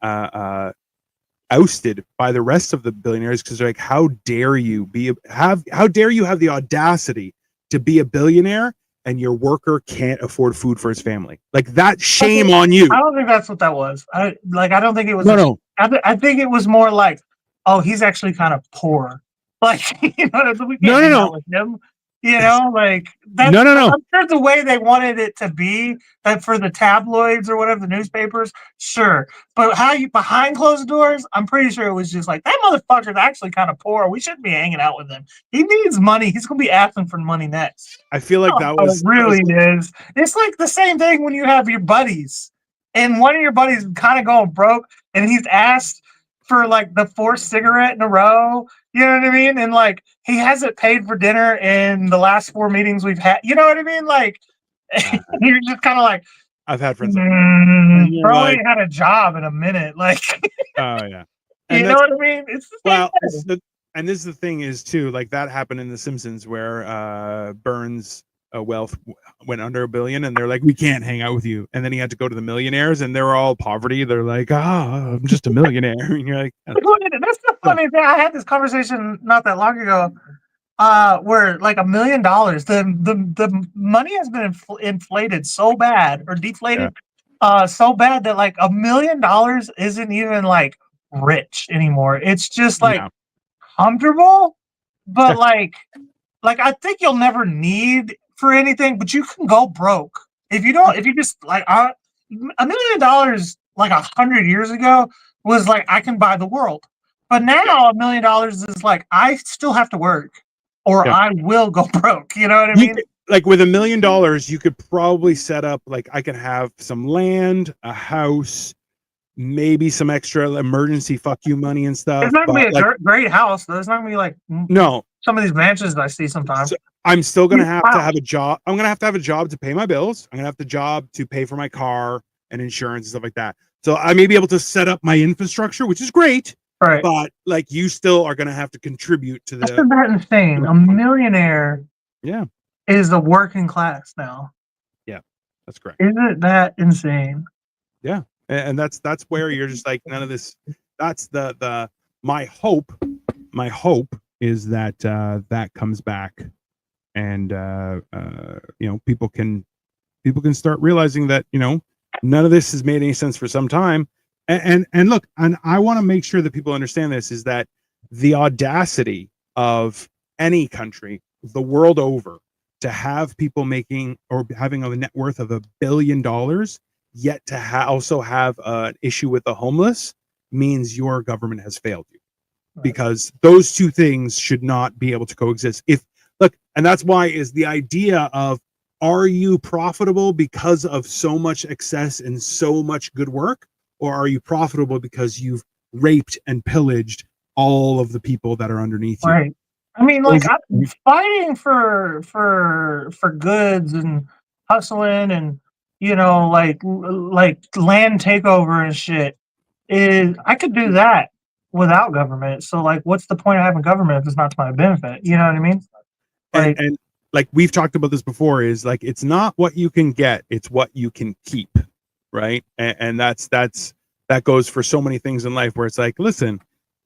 [SPEAKER 1] ousted by the rest of the billionaires, because they're like, how dare you have the audacity to be a billionaire and your worker can't afford food for his family? Like, that, shame on you.
[SPEAKER 2] I don't think that's what that was. I don't think it was.
[SPEAKER 1] No.
[SPEAKER 2] I think it was more like, oh, he's actually kind of poor. Like, you know, we can't hang out with him. You know, like that's,
[SPEAKER 1] no.
[SPEAKER 2] I'm sure the way they wanted it to be, that for the tabloids or whatever, the newspapers, sure. But how you behind closed doors, I'm pretty sure it was just like, that motherfucker's actually kind of poor. We shouldn't be hanging out with him. He needs money. He's gonna be asking for money next.
[SPEAKER 1] I feel like that was
[SPEAKER 2] it really is. It's like the same thing when you have your buddies, and one of your buddies kind of going broke, and he's asked for like the 4th cigarette in a row. You know what I mean? And like, he hasn't paid for dinner in the last 4 meetings we've had. You know what I mean? Like, you're just kind of like,
[SPEAKER 1] I've had friends
[SPEAKER 2] probably had a job in a minute. Like,
[SPEAKER 1] oh yeah,
[SPEAKER 2] you know what I mean? It's the same thing.
[SPEAKER 1] And this is the thing is too, like that happened in The Simpsons, where Burns' wealth went under $1 billion, and they're like, we can't hang out with you. And then he had to go to the millionaires, and they're all poverty. They're like, I'm just a millionaire. And you're like,
[SPEAKER 2] that's the funny thing. I had this conversation not that long ago, where like $1 million, the money has been inflated so bad, or deflated so bad, that like $1 million isn't even like rich anymore. It's just like comfortable, but like I think you'll never need for anything, but you can go broke if you just like $1 million like 100 years ago was like, I can buy the world. But now $1 million is like, I still have to work, or I will go broke. You know what I mean?
[SPEAKER 1] Like with $1 million, you could probably set up, like, I can have some land, a house, maybe some extra emergency fuck you money and stuff.
[SPEAKER 2] It's not gonna be a great house, though. It's not gonna be like some of these mansions that I see sometimes.
[SPEAKER 1] So I'm still gonna have to have a job. I'm gonna have to have a job to pay my bills. I'm gonna have the job to pay for my car and insurance and stuff like that. So I may be able to set up my infrastructure, which is great.
[SPEAKER 2] Right.
[SPEAKER 1] But like, you still are gonna have to contribute to the.
[SPEAKER 2] Isn't that insane? A millionaire is the working class now.
[SPEAKER 1] Yeah, that's correct.
[SPEAKER 2] Isn't that insane?
[SPEAKER 1] Yeah. And that's where you're just like, none of this. That's the my hope is that that comes back, and you know, people can start realizing that, you know, none of this has made any sense for some time. And look, and I want to make sure that people understand this, is that the audacity of any country the world over to have people making or having a net worth of $1 billion, yet to also have an issue with the homeless, means your government has failed you. Right. Because those two things should not be able to coexist. And that's why is the idea of, are you profitable because of so much excess and so much good work, or are you profitable because you've raped and pillaged all of the people that are underneath you.
[SPEAKER 2] Right. I mean, like,
[SPEAKER 1] Those-
[SPEAKER 2] I'm fighting for goods and hustling and, you know, like land takeover and shit. Is I could do that without government. So like, what's the point of having government if it's not to my benefit? You know what I mean? Like,
[SPEAKER 1] and like we've talked about this before, is like it's not what you can get, it's what you can keep, right? And that goes for so many things in life, where it's like, listen,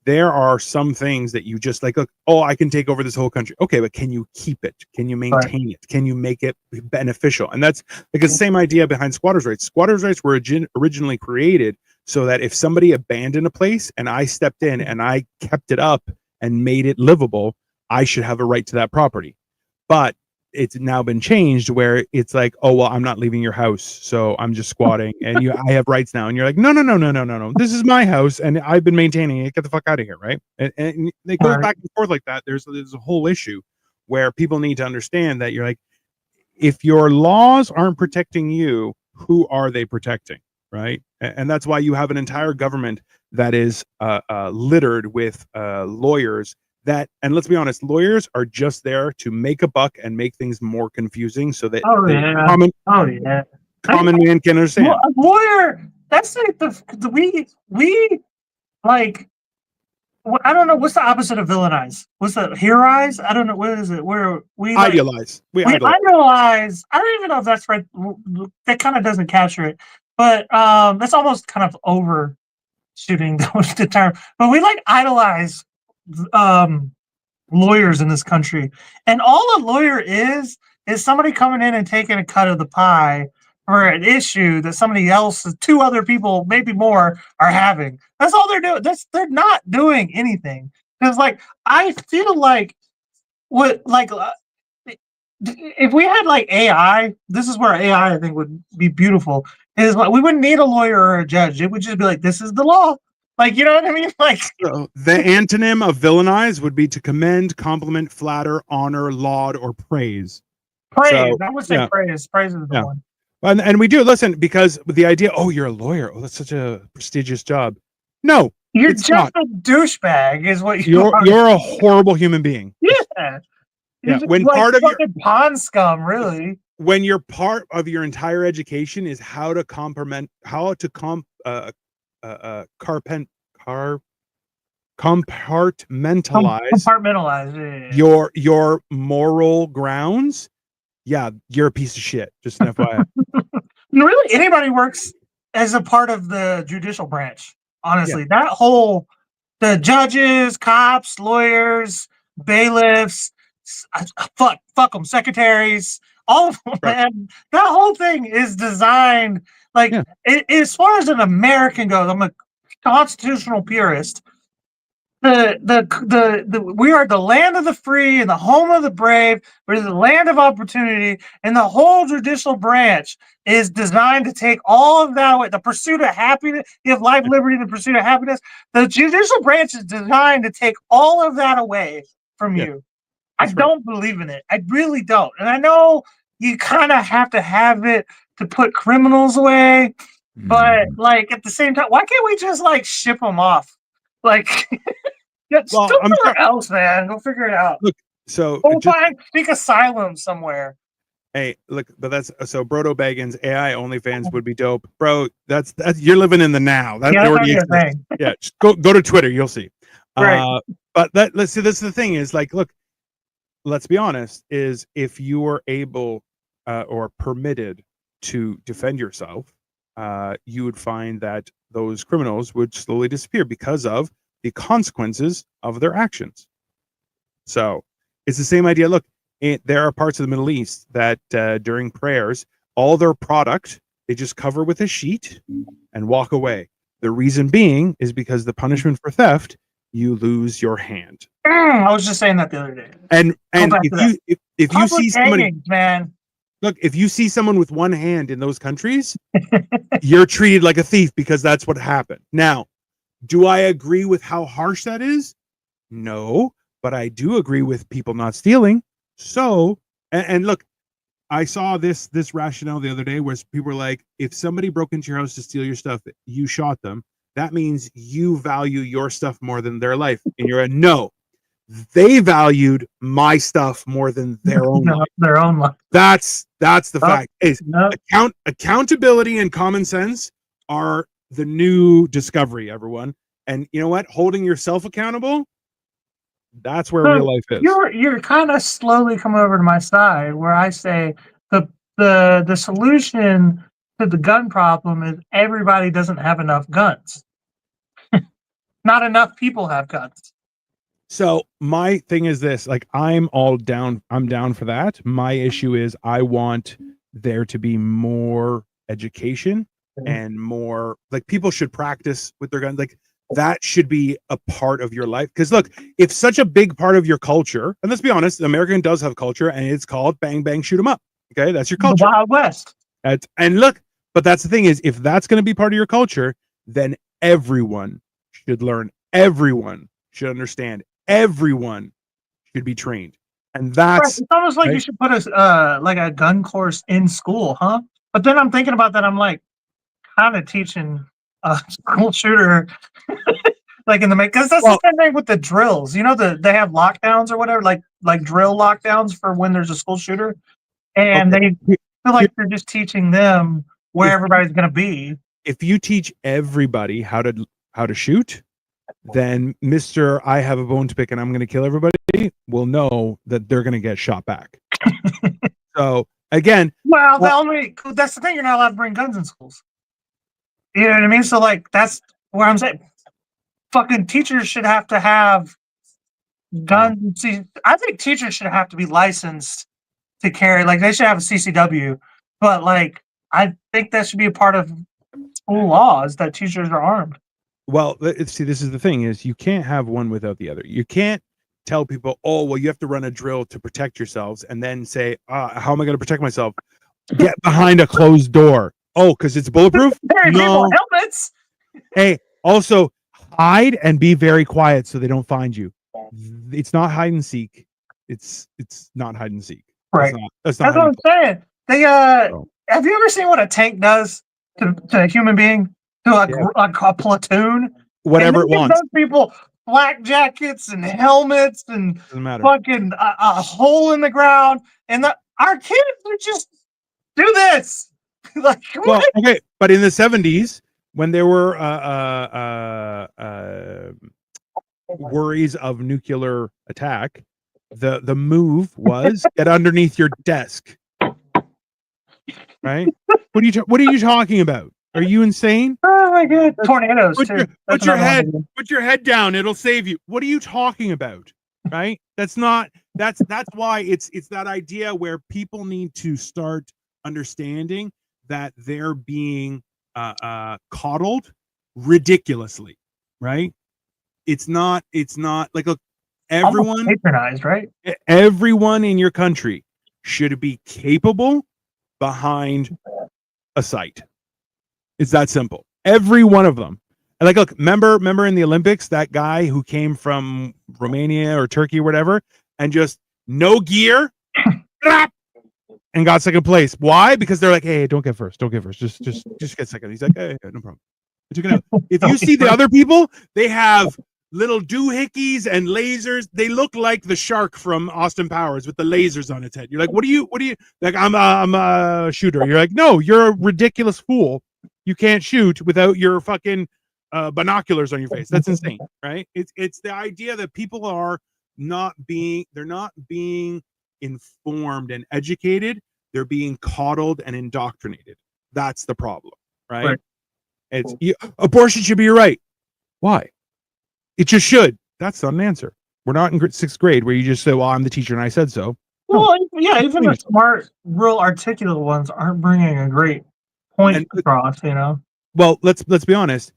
[SPEAKER 1] there are some things that you just like, look, oh, I can take over this whole country. Okay, but can you keep it? Can you maintain it? Can you make it beneficial? And that's like the same idea behind squatters' rights. Squatters' rights were originally created so that if somebody abandoned a place and I stepped in and I kept it up and made it livable, I should have a right to that property. But it's now been changed where it's like, oh, well, I'm not leaving your house, so I'm just squatting and I have rights now. And you're like, no. This is my house and I've been maintaining it. Get the fuck out of here, right? And it goes back and forth like that. There's a whole issue where people need to understand that you're like, if your laws aren't protecting you, who are they protecting, right? And that's why you have an entire government that is littered with lawyers that, and let's be honest, lawyers are just there to make a buck and make things more confusing so that common man can understand.
[SPEAKER 2] a lawyer. That's like we like. I don't know what's the opposite of villainize. What's the heroize? I don't know, what is it. Where we like,
[SPEAKER 1] Idealize. We
[SPEAKER 2] idolize. I don't even know if that's right. That kind of doesn't capture it, but that's almost kind of overshooting the term. But we like idolize lawyers in this country, and all a lawyer is somebody coming in and taking a cut of the pie for an issue that somebody else, two other people, maybe more, are having. That's all they're doing. They're not doing anything. Because like, I feel like if we had like AI, this is where AI I think would be beautiful. Is like we wouldn't need a lawyer or a judge. It would just be like, this is the law. Like, you know what I mean? Like,
[SPEAKER 1] so the antonym of villainize would be to commend, compliment, flatter, honor, laud, or praise.
[SPEAKER 2] praise.
[SPEAKER 1] So,
[SPEAKER 2] I would say
[SPEAKER 1] yeah.
[SPEAKER 2] praise. Praise is the
[SPEAKER 1] Yeah.
[SPEAKER 2] one.
[SPEAKER 1] And we do listen, because the idea, oh, you're a lawyer. Oh, that's such a prestigious job. No,
[SPEAKER 2] You're
[SPEAKER 1] it's
[SPEAKER 2] just
[SPEAKER 1] not.
[SPEAKER 2] a douchebag, is what you are.
[SPEAKER 1] You're a horrible human being.
[SPEAKER 2] Yeah.
[SPEAKER 1] Yeah,
[SPEAKER 2] You're just
[SPEAKER 1] when
[SPEAKER 2] like
[SPEAKER 1] part of your-
[SPEAKER 2] fucking pond scum, really.
[SPEAKER 1] When your part of your entire education is how to compartmentalize
[SPEAKER 2] Compartmentalize. Yeah.
[SPEAKER 1] your moral grounds, yeah, you're a piece of shit. Just an FYI.
[SPEAKER 2] Really, anybody works as a part of the judicial branch. Honestly, that whole, the judges, cops, lawyers, bailiffs, fuck them, secretaries, all of them, man. That whole thing is designed like, as far as an American goes. I'm a constitutional purist. We are the land of the free and the home of the brave. We're the land of opportunity, and the whole judicial branch is designed to take all of that away. The pursuit of happiness, you have life, liberty, the pursuit of happiness. The judicial branch is designed to take all of that away from you. I don't believe in it. I really don't. And I know you kind of have to have it to put criminals away, but like at the same time, why can't we just like ship them off? Like,
[SPEAKER 1] Well,
[SPEAKER 2] go
[SPEAKER 1] I'm
[SPEAKER 2] somewhere else, man. Go figure it out.
[SPEAKER 1] Look, so
[SPEAKER 2] Go seek asylum somewhere.
[SPEAKER 1] hey, look, but that's so Brodo Baggins AI OnlyFans would be dope, bro. That's you're living in the now. That
[SPEAKER 2] Yeah,
[SPEAKER 1] already
[SPEAKER 2] that's not
[SPEAKER 1] exists.
[SPEAKER 2] your thing.
[SPEAKER 1] Yeah, just go to Twitter, you'll see.
[SPEAKER 2] Right.
[SPEAKER 1] But let's see. This is the thing is like, look, let's be honest. Is if you are able or permitted to defend yourself, you would find that those criminals would slowly disappear because of the consequences of their actions. So it's the same idea. Look, there are parts of the Middle East that during prayers, all their product, they just cover with a sheet and walk away. The reason being is because the punishment for theft, you lose your hand.
[SPEAKER 2] I was just saying that the other day.
[SPEAKER 1] And if you
[SPEAKER 2] Public
[SPEAKER 1] see somebody,
[SPEAKER 2] hangings, man.
[SPEAKER 1] look, if you see someone with one hand in those countries, you're treated like a thief because that's what happened. Now, do I agree with how harsh that is? No, but I do agree with people not stealing. So, and look, I saw this rationale the other day where people were like, if somebody broke into your house to steal your stuff, you shot them, that means you value your stuff more than their life. And you're a no. They valued my stuff more than their own
[SPEAKER 2] No,
[SPEAKER 1] life.
[SPEAKER 2] their own life.
[SPEAKER 1] That's the fact. Is
[SPEAKER 2] No.
[SPEAKER 1] accountability and common sense are the new discovery, everyone. And you know what? Holding yourself accountable, that's where
[SPEAKER 2] So
[SPEAKER 1] real life is.
[SPEAKER 2] You're kind of slowly coming over to my side where I say the solution to the gun problem is everybody doesn't have enough guns. Not enough people have guns.
[SPEAKER 1] So my thing is this, like I'm down for that. My issue is I want there to be more education and more like people should practice with their guns. Like that should be a part of your life. Because look, if such a big part of your culture, and let's be honest, American does have culture and it's called bang, bang, shoot 'em up. Okay. That's your culture.
[SPEAKER 2] The Wild West.
[SPEAKER 1] And look, but that's the thing is if that's going to be part of your culture, then everyone should learn. Everyone should understand. Everyone should be trained. And that's
[SPEAKER 2] It's almost like
[SPEAKER 1] right?
[SPEAKER 2] you should put a gun course in school, huh? But then I'm thinking about that. I'm like, kind of teaching a school shooter, like in the because that's the same thing with the drills. You know, they have lockdowns or whatever, like drill lockdowns for when there's a school shooter, and they feel like they're just teaching them where everybody's going to be.
[SPEAKER 1] If you teach everybody how to shoot, then Mr. I have a bone to pick and I'm going to kill everybody will know that they're going to get shot back. So again,
[SPEAKER 2] Well, that's the thing. You're not allowed to bring guns in schools. You know what I mean? So like, that's where I'm saying fucking teachers should have to have guns. See, I think teachers should have to be licensed to carry, like they should have a CCW, but like, I think that should be a part of school laws that teachers are armed.
[SPEAKER 1] well, see, this is the thing is you can't have one without the other. You can't tell people, oh, well, you have to run a drill to protect yourselves and then say, how am I going to protect myself? Get behind a closed door. Oh, because it's bulletproof?
[SPEAKER 2] Very people helmets.
[SPEAKER 1] Hey, also hide and be very quiet so they don't find you. It's not hide and seek. It's not hide and seek.
[SPEAKER 2] Right.
[SPEAKER 1] That's not
[SPEAKER 2] That's what I'm saying. They have you ever seen what a tank does to a human being? To a platoon?
[SPEAKER 1] Whatever it wants.
[SPEAKER 2] Those people black jackets and helmets and
[SPEAKER 1] Doesn't matter.
[SPEAKER 2] fucking a hole in the ground, and our kids would just do this. Like,
[SPEAKER 1] Well, okay, but in the 70s, when there were worries of nuclear attack, the move was get underneath your desk. Right? What are you talking about? Are you insane?
[SPEAKER 2] Oh my god, tornadoes too.
[SPEAKER 1] Put your head down. It'll save you. What are you talking about? Right? That's why it's that idea where people need to start understanding that they're being coddled ridiculously, right? It's not like look, everyone
[SPEAKER 2] patronized, right?
[SPEAKER 1] Everyone in your country should be capable behind a sight. It's that simple. Every one of them. And like, look, remember in the Olympics, that guy who came from Romania or Turkey or whatever, and just no gear and got second place. Why? Because they're like, hey, don't get first. Just get second. He's like, hey, no problem. I took it out. If you see the other people, they have little doohickeys and lasers. They look like the shark from Austin Powers with the lasers on its head. You're like, what do you like? I'm a shooter. You're like, no, you're a ridiculous fool. You can't shoot without your fucking binoculars on your face. That's insane, right? It's the idea that people are not being informed and educated. They're being coddled and indoctrinated. That's the problem, right? Abortion should be your right. Why? It just should. That's not an answer. We're not in sixth grade where you just say, well, I'm the teacher and I said so.
[SPEAKER 2] Well, yeah, even the smart, real articulate ones aren't bringing a great point across, you know?
[SPEAKER 1] Well, let's be honest.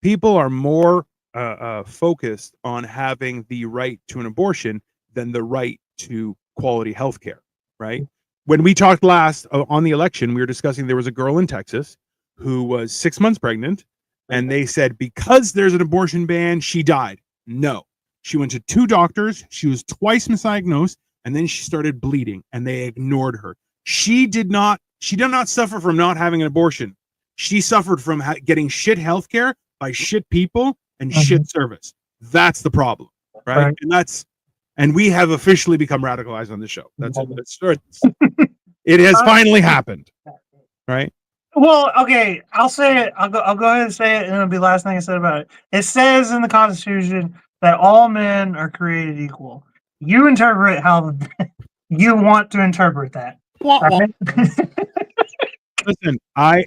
[SPEAKER 1] People are more focused on having the right to an abortion than the right to quality health care, right? When we talked last on the election, we were discussing there was a girl in Texas who was 6 months pregnant, and they said because there's an abortion ban, she died. No. She went to 2 doctors. She was twice misdiagnosed, and then she started bleeding, and they ignored her. She did not suffer from not having an abortion. She suffered from getting shit healthcare by shit people and shit service. That's the problem, right? And we have officially become radicalized on the show. That's it. It has finally happened, right?
[SPEAKER 2] Well, okay, I'll say it. I'll go ahead and say it, and it'll be the last thing I said about it. It says in the Constitution that all men are created equal. You interpret how you want to interpret that. Right?
[SPEAKER 1] Listen, I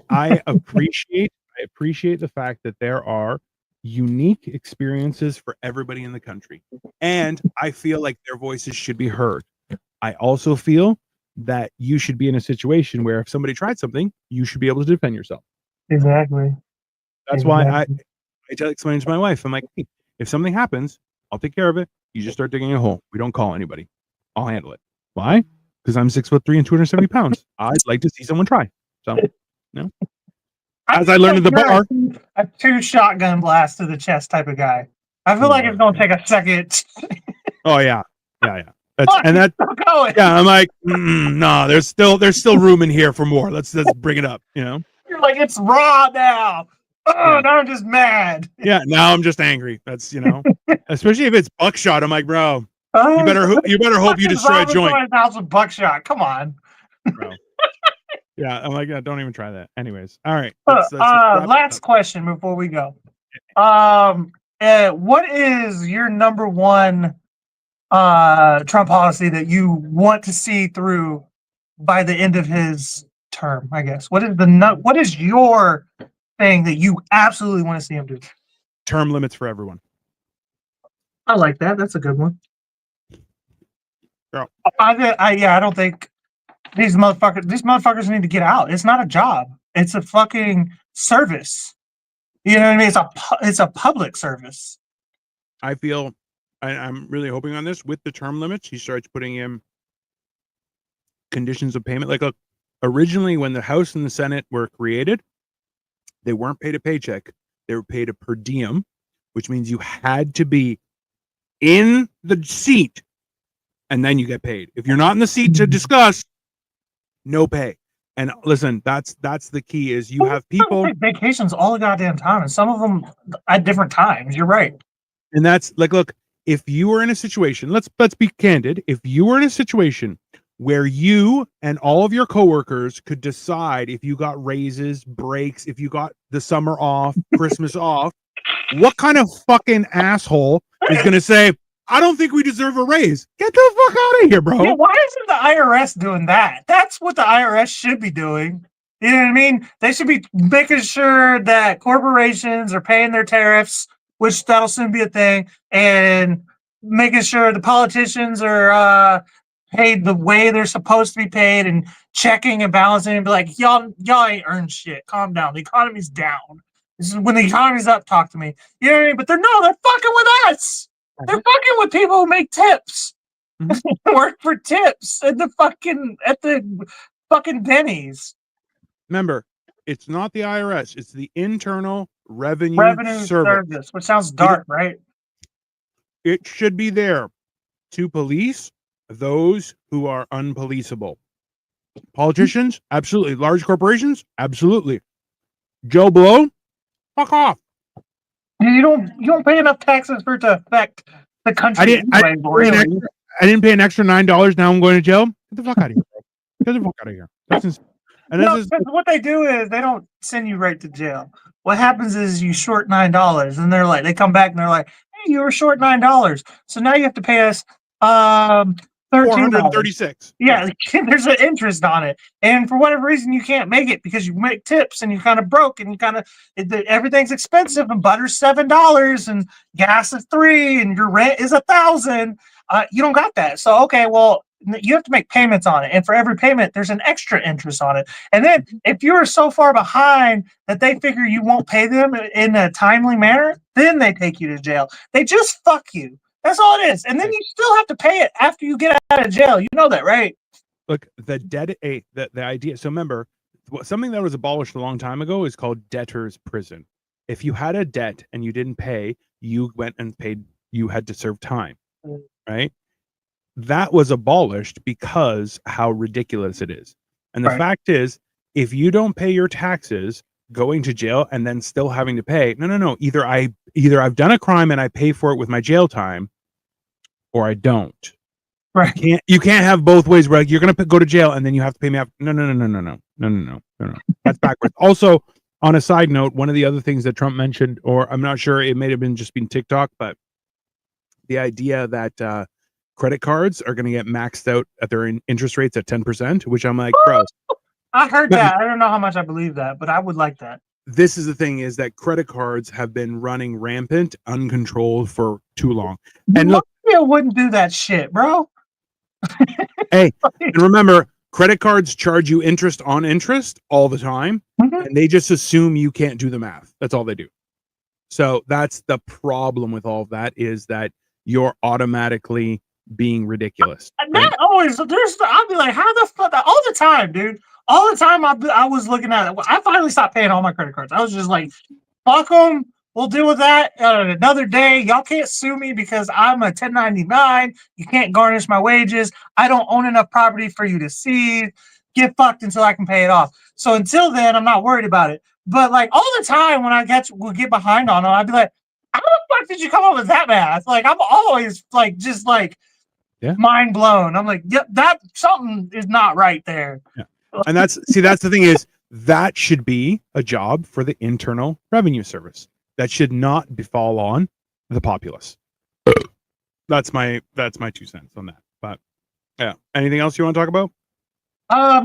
[SPEAKER 1] appreciate the fact that there are unique experiences for everybody in the country, and I feel like their voices should be heard. I also feel that you should be in a situation where if somebody tried something, you should be able to defend yourself.
[SPEAKER 2] Exactly.
[SPEAKER 1] That's why I explain to my wife, I'm like, hey, if something happens, I'll take care of it. You just start digging a hole. We don't call anybody. I'll handle it. Why? Because I'm 6'3" and 270 pounds. I'd like to see someone try. So, as I learned at the bar,
[SPEAKER 2] a 2 shotgun blast to the chest type of guy. I feel like it's gonna take a second.
[SPEAKER 1] Oh yeah. That's
[SPEAKER 2] going.
[SPEAKER 1] yeah. I'm like, no. There's still room in here for more. Let's bring it up. You're
[SPEAKER 2] like, it's raw now. Oh, now I'm just mad.
[SPEAKER 1] Yeah, now I'm just angry. That's especially if it's buckshot. I'm like, bro, you better hope you destroy a joint.
[SPEAKER 2] House with buckshot. Come on.
[SPEAKER 1] Bro. Yeah, I'm like, don't even try that. Anyways, all right.
[SPEAKER 2] Last question before we go. What is your number one Trump policy that you want to see through by the end of his term? I guess. What is your thing that you absolutely want to see him do?
[SPEAKER 1] Term limits for everyone.
[SPEAKER 2] I like that. That's a good one.
[SPEAKER 1] Girl.
[SPEAKER 2] I don't think these motherfuckers need to get out. It's not a job. It's a fucking service. You know what I mean? It's a public service.
[SPEAKER 1] I feel I'm really hoping on this with the term limits. He starts putting in conditions of payment. Like, originally when the House and the Senate were created, they weren't paid a paycheck. They were paid a per diem, which means you had to be in the seat and then you get paid. If you're not in the seat to discuss, no pay. And listen, that's the key is you have people
[SPEAKER 2] take vacations all the goddamn time, and some of them at different times. You're right.
[SPEAKER 1] And that's like, look, if you were in a situation, let's be candid. If you were in a situation where you and all of your coworkers could decide if you got raises, breaks, if you got the summer off, Christmas off, what kind of fucking asshole is going to say, I don't think we deserve a raise? Get the fuck out of here, bro.
[SPEAKER 2] Yeah, why isn't the IRS doing that? That's what the IRS should be doing. You know what I mean? They should be making sure that corporations are paying their tariffs, which that'll soon be a thing, and making sure the politicians are paid the way they're supposed to be paid, and checking and balancing and be like, y'all ain't earned shit. Calm down. The economy's down. This is when the economy's up, talk to me. You know what I mean? But they're fucking with us. They're fucking with people who make tips. Work for tips at the fucking pennies.
[SPEAKER 1] Remember, it's not the IRS, it's the Internal Revenue Service,
[SPEAKER 2] which sounds dark, right?
[SPEAKER 1] It should be there to police those who are unpoliceable. Politicians, absolutely. Large corporations, absolutely. Joe Blow, fuck off.
[SPEAKER 2] You don't pay enough taxes for it to affect the country.
[SPEAKER 1] I didn't pay an extra $9. Now I'm going to jail. Get the fuck out of here. Get the fuck out of here.
[SPEAKER 2] What they do is they don't send you right to jail. What happens is you short $9, and they come back and they're like, "Hey, you were short $9, so now you have to pay us
[SPEAKER 1] $436.
[SPEAKER 2] Yeah, there's an interest on it, and for whatever reason you can't make it because you make tips and you kind of broke and everything's expensive and butter's $7 and gas is $3 and your rent is $1,000. You don't got that, so okay, well you have to make payments on it, and for every payment there's an extra interest on it. And then if you're so far behind that they figure you won't pay them in a timely manner, then they take you to jail. They just fuck you. That's all it is. And then you still have to pay it after you get out of jail. You know that, right?
[SPEAKER 1] Look, the idea. So remember, something that was abolished a long time ago is called debtor's prison. If you had a debt and you didn't pay, you went and paid. You had to serve time, right? That was abolished because how ridiculous it is. And the fact is, if you don't pay your taxes, going to jail and then still having to pay. No. Either I've done a crime and I pay for it with my jail time, or I don't.
[SPEAKER 2] Right.
[SPEAKER 1] You can't have both ways where like, you're going to go to jail and then you have to pay me after. No. That's backwards. Also, on a side note, one of the other things that Trump mentioned, or I'm not sure, it may have been just been TikTok, but the idea that credit cards are going to get maxed out at their interest rates at 10%, which I'm like, bro.
[SPEAKER 2] I heard that. I don't know how much I believe that, but I would like that.
[SPEAKER 1] This is the thing, is that credit cards have been running rampant, uncontrolled for too long. And look,
[SPEAKER 2] you wouldn't do that shit, bro.
[SPEAKER 1] Hey, and remember, credit cards charge you interest on interest all the time, and they just assume you can't do the math. That's all they do. So that's the problem with all of that, is that you're automatically being ridiculous.
[SPEAKER 2] And that always, I'll be like, how the fuck, all the time, dude. All the time I was looking at it. I finally stopped paying all my credit cards. I was just like, fuck them. We'll deal with that another day. Y'all can't sue me because I'm a 1099. You can't garnish my wages. I don't own enough property for you to see. Get fucked until I can pay it off. So until then, I'm not worried about it. But like all the time when I will get behind on them, I'd be like, how the fuck did you come up with that math? Like I'm always like just like mind blown. I'm like, yep, that something is not right there.
[SPEAKER 1] Yeah. And that's the thing, is that should be a job for the Internal Revenue Service. That should not fall on the populace. That's my 2 cents on that. But yeah, anything else you want to talk about?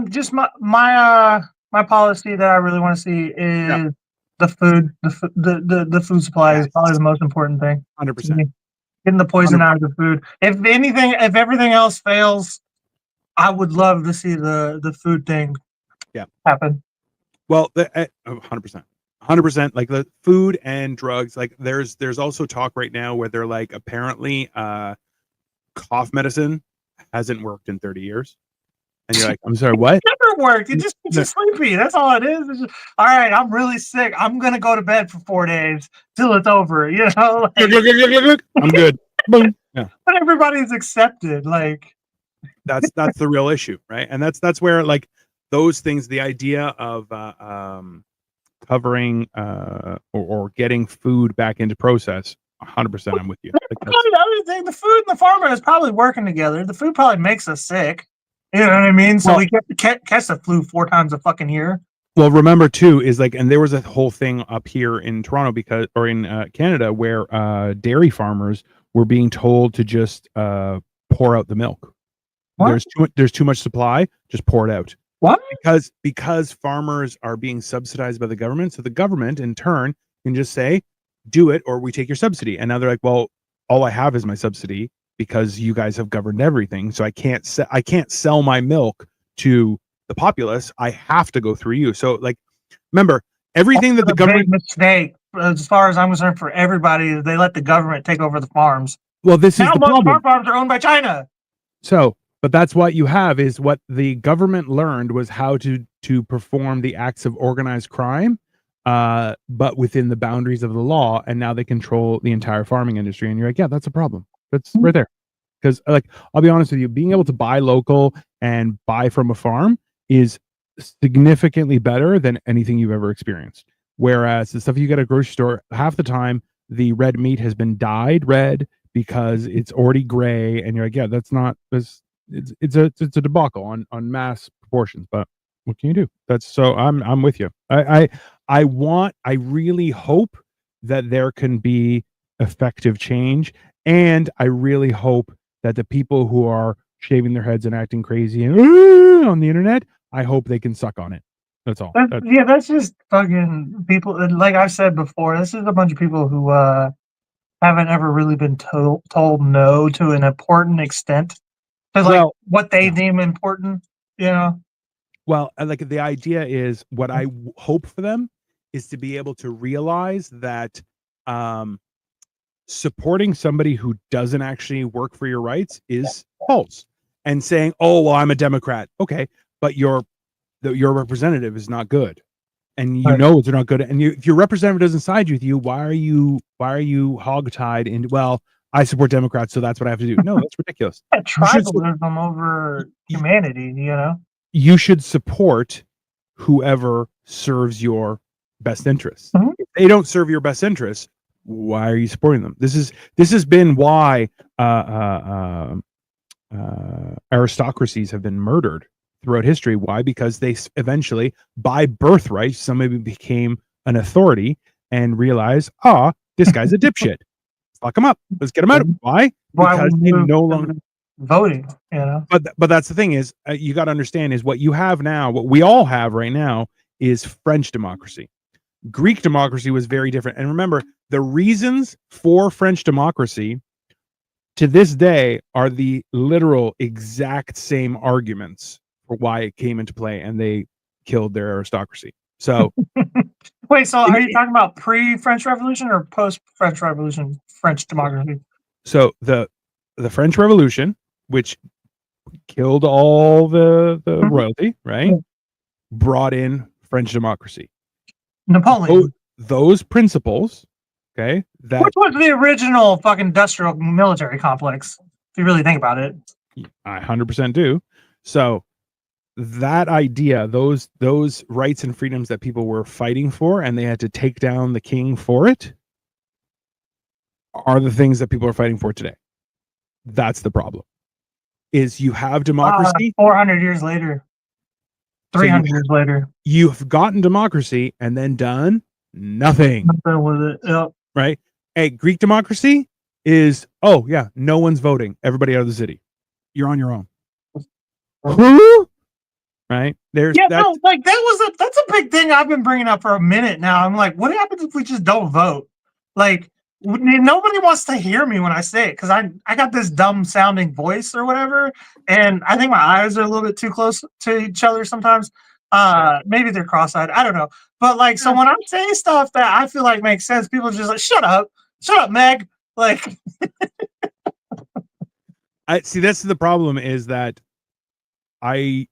[SPEAKER 2] Just my policy that I really want to see is the food. The food supply is probably the most important thing.
[SPEAKER 1] 100%.
[SPEAKER 2] Getting the poison out of the food. If everything else fails, I would love to see the food thing happen.
[SPEAKER 1] Well, 100%. 100%, like the food and drugs, like there's also talk right now where they're like, apparently cough medicine hasn't worked in 30 years, and you're like, I'm sorry, what?
[SPEAKER 2] It never worked. It just makes you sleepy. That's all it is. It's just, all right, I'm really sick, I'm gonna go to bed for 4 days till it's over, you know, like,
[SPEAKER 1] I'm good. Boom. Yeah,
[SPEAKER 2] but everybody's accepted, like
[SPEAKER 1] that's the real issue, right? And that's where like those things, the idea of covering or getting food back into process, 100%, I'm with you.
[SPEAKER 2] The food and the farmer is probably working together. The food probably makes us sick, you know what I mean? So we catch the flu 4 times a fucking year.
[SPEAKER 1] Well, remember too, is like, and there was a whole thing up here in Toronto or in Canada where dairy farmers were being told to just pour out the milk. What? There's too much supply, just pour it out.
[SPEAKER 2] What?
[SPEAKER 1] Because farmers are being subsidized by the government, so the government in turn can just say, do it or we take your subsidy. And now they're like, well, all I have is my subsidy because you guys have governed everything, so I can't sell my milk to the populace. I have to go through you. So like, remember, everything that the government,
[SPEAKER 2] mistake, as far as I'm concerned, for everybody, they let the government take over the farms.
[SPEAKER 1] Well, this is the problem.
[SPEAKER 2] Our farms are owned by China.
[SPEAKER 1] So, but that's what you have, is what the government learned was how to perform the acts of organized crime, but within the boundaries of the law, and now they control the entire farming industry. And you're like, yeah, that's a problem. That's right there. Because like, I'll be honest with you, being able to buy local and buy from a farm is significantly better than anything you've ever experienced. Whereas the stuff you get at a grocery store, half the time the red meat has been dyed red because it's already gray, and you're like, yeah, that's not this. It's a debacle on mass proportions. But what can you do? That's so I'm with you. I really hope that there can be effective change, and I really hope that the people who are shaving their heads and acting crazy and on the internet, I hope they can suck on it. That's all.
[SPEAKER 2] That's just fucking people. Like I said before, this is a bunch of people who haven't ever really been told no to an important extent. Like what they deem important, you know?
[SPEAKER 1] Well, like the idea is, what I hope for them is to be able to realize that supporting somebody who doesn't actually work for your rights is false. And saying, oh, well, I'm a Democrat. Okay, but your representative is not good. And you know they're not good. And if your representative doesn't side with you, why are you hogtied into, well, I support Democrats, so that's what I have to do? No, that's ridiculous.
[SPEAKER 2] Tribalism over humanity, you know?
[SPEAKER 1] You should support whoever serves your best interests.
[SPEAKER 2] Mhm.
[SPEAKER 1] If they don't serve your best interests, why are you supporting them? This has been why aristocracies have been murdered throughout history. Why? Because they eventually, by birthright, somebody became an authority and realized, this guy's a dipshit. Lock him up. Let's get him out. Why? Because
[SPEAKER 2] would
[SPEAKER 1] they
[SPEAKER 2] you
[SPEAKER 1] no longer
[SPEAKER 2] voting, you know?
[SPEAKER 1] But that's the thing is, you got to understand is what you have now, what we all have right now is French democracy. Greek democracy was very different. And remember, the reasons for French democracy to this day are the literal exact same arguments for why it came into play and they killed their aristocracy. So
[SPEAKER 2] Wait, so are you talking about pre-French Revolution or post-French Revolution French democracy?
[SPEAKER 1] so the French Revolution, which killed all the royalty, right?
[SPEAKER 2] Yeah.
[SPEAKER 1] Brought in French democracy.
[SPEAKER 2] Napoleon.
[SPEAKER 1] Those principles, okay, that
[SPEAKER 2] Which was the original fucking industrial military complex, if you really think about it.
[SPEAKER 1] I 100% do. So that idea, those rights and freedoms that people were fighting for, and they had to take down the king for it, are the things that people are fighting for today. That's the problem. Is you have democracy,
[SPEAKER 2] 400 years later. 300 years later.
[SPEAKER 1] you've gotten democracy and then done nothing,
[SPEAKER 2] Nothing with it. Yep.
[SPEAKER 1] right? Hey, Greek democracy is, oh yeah, no one's voting. Everybody out of the city. You're on your own. Who? Right? There's
[SPEAKER 2] Yeah,
[SPEAKER 1] that.
[SPEAKER 2] no, like that's a big thing I've been bringing up for a minute now. I'm like, what happens if we just don't vote? Like, nobody wants to hear me when I say it because I got this dumb sounding voice or whatever, and I think my eyes are a little bit too close to each other sometimes. Maybe they're cross-eyed. I don't know. But like, so when I say stuff that I feel like makes sense, people are just like, shut up, Meg. Like,
[SPEAKER 1] I see. That's the problem. Is that I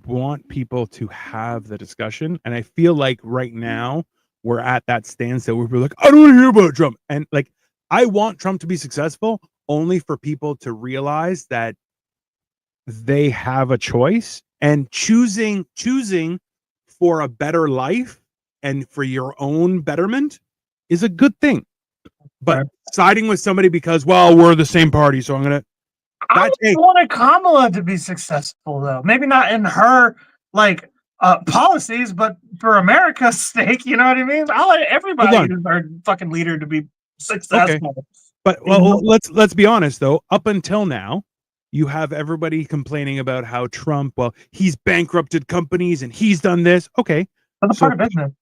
[SPEAKER 1] want people to have the discussion, and I feel like right now we're at that standstill where we're like, I don't want to hear about Trump, and like I want Trump to be successful only for people to realize that they have a choice, and choosing for a better life and for your own betterment is a good thing. But siding with somebody because, well, we're the same party, so I'm gonna.
[SPEAKER 2] I wanted Kamala to be successful, though. Maybe not in her like policies, but for America's sake, you know what I mean? I want everybody who's our fucking leader to be successful.
[SPEAKER 1] Okay. But well, let's be honest though. Up until now, you have everybody complaining about how Trump, well, he's bankrupted companies and he's done this. Okay,
[SPEAKER 2] That's a part of business.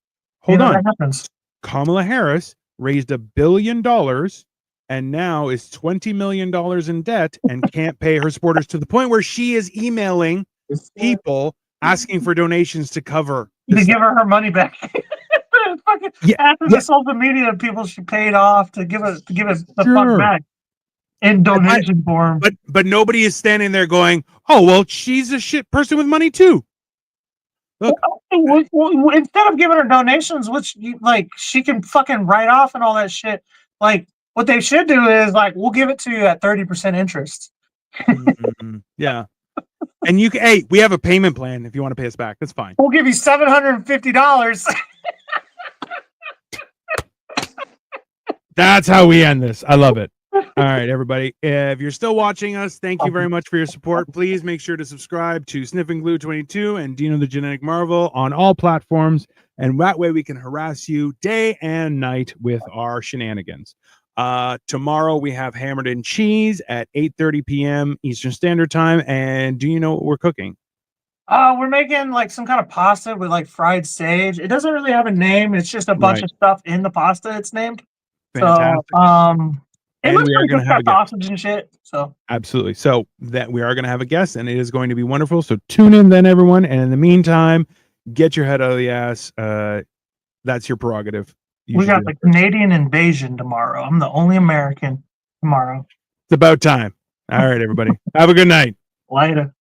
[SPEAKER 1] Hold on.
[SPEAKER 2] That happens.
[SPEAKER 1] Kamala Harris raised $1 billion and now is $20 million in debt and can't pay her supporters to the point where she is emailing people asking for donations to cover
[SPEAKER 2] to give her money back. After the social media people she paid off to give us the fuck back in donation form.
[SPEAKER 1] But nobody is standing there going, oh well, she's a shit person with money too. Look,
[SPEAKER 2] instead of giving her donations, which she can fucking write off and all that shit, like what they should do is like, we'll give it to you at 30% interest.
[SPEAKER 1] Yeah. And you can, hey, we have a payment plan if you want to pay us back. That's fine.
[SPEAKER 2] We'll give you $750.
[SPEAKER 1] That's how we end this. I love it. All right, everybody. If you're still watching us, thank you very much for your support. Please make sure to subscribe to Sniffing Glue 22 and Dino the Genetic Marvel on all platforms. And that way we can harass you day and night with our shenanigans. Tomorrow we have Hammered in Cheese at 8:30 p.m. Eastern Standard Time. And do you know what we're cooking?
[SPEAKER 2] We're making like some kind of pasta with like fried sage. It doesn't really have a name. It's just a bunch of stuff in the pasta it's named.
[SPEAKER 1] Fantastic.
[SPEAKER 2] So, it
[SPEAKER 1] and
[SPEAKER 2] looks
[SPEAKER 1] we are
[SPEAKER 2] like
[SPEAKER 1] going to have a
[SPEAKER 2] sausage and shit. So
[SPEAKER 1] absolutely. So that we are going to have a guest, and it is going to be wonderful. So tune in then, everyone. And in the meantime, get your head out of the ass. That's your prerogative.
[SPEAKER 2] We got the Canadian invasion tomorrow. I'm the only American tomorrow.
[SPEAKER 1] It's about time. All right, everybody. Have a good night.
[SPEAKER 2] Later.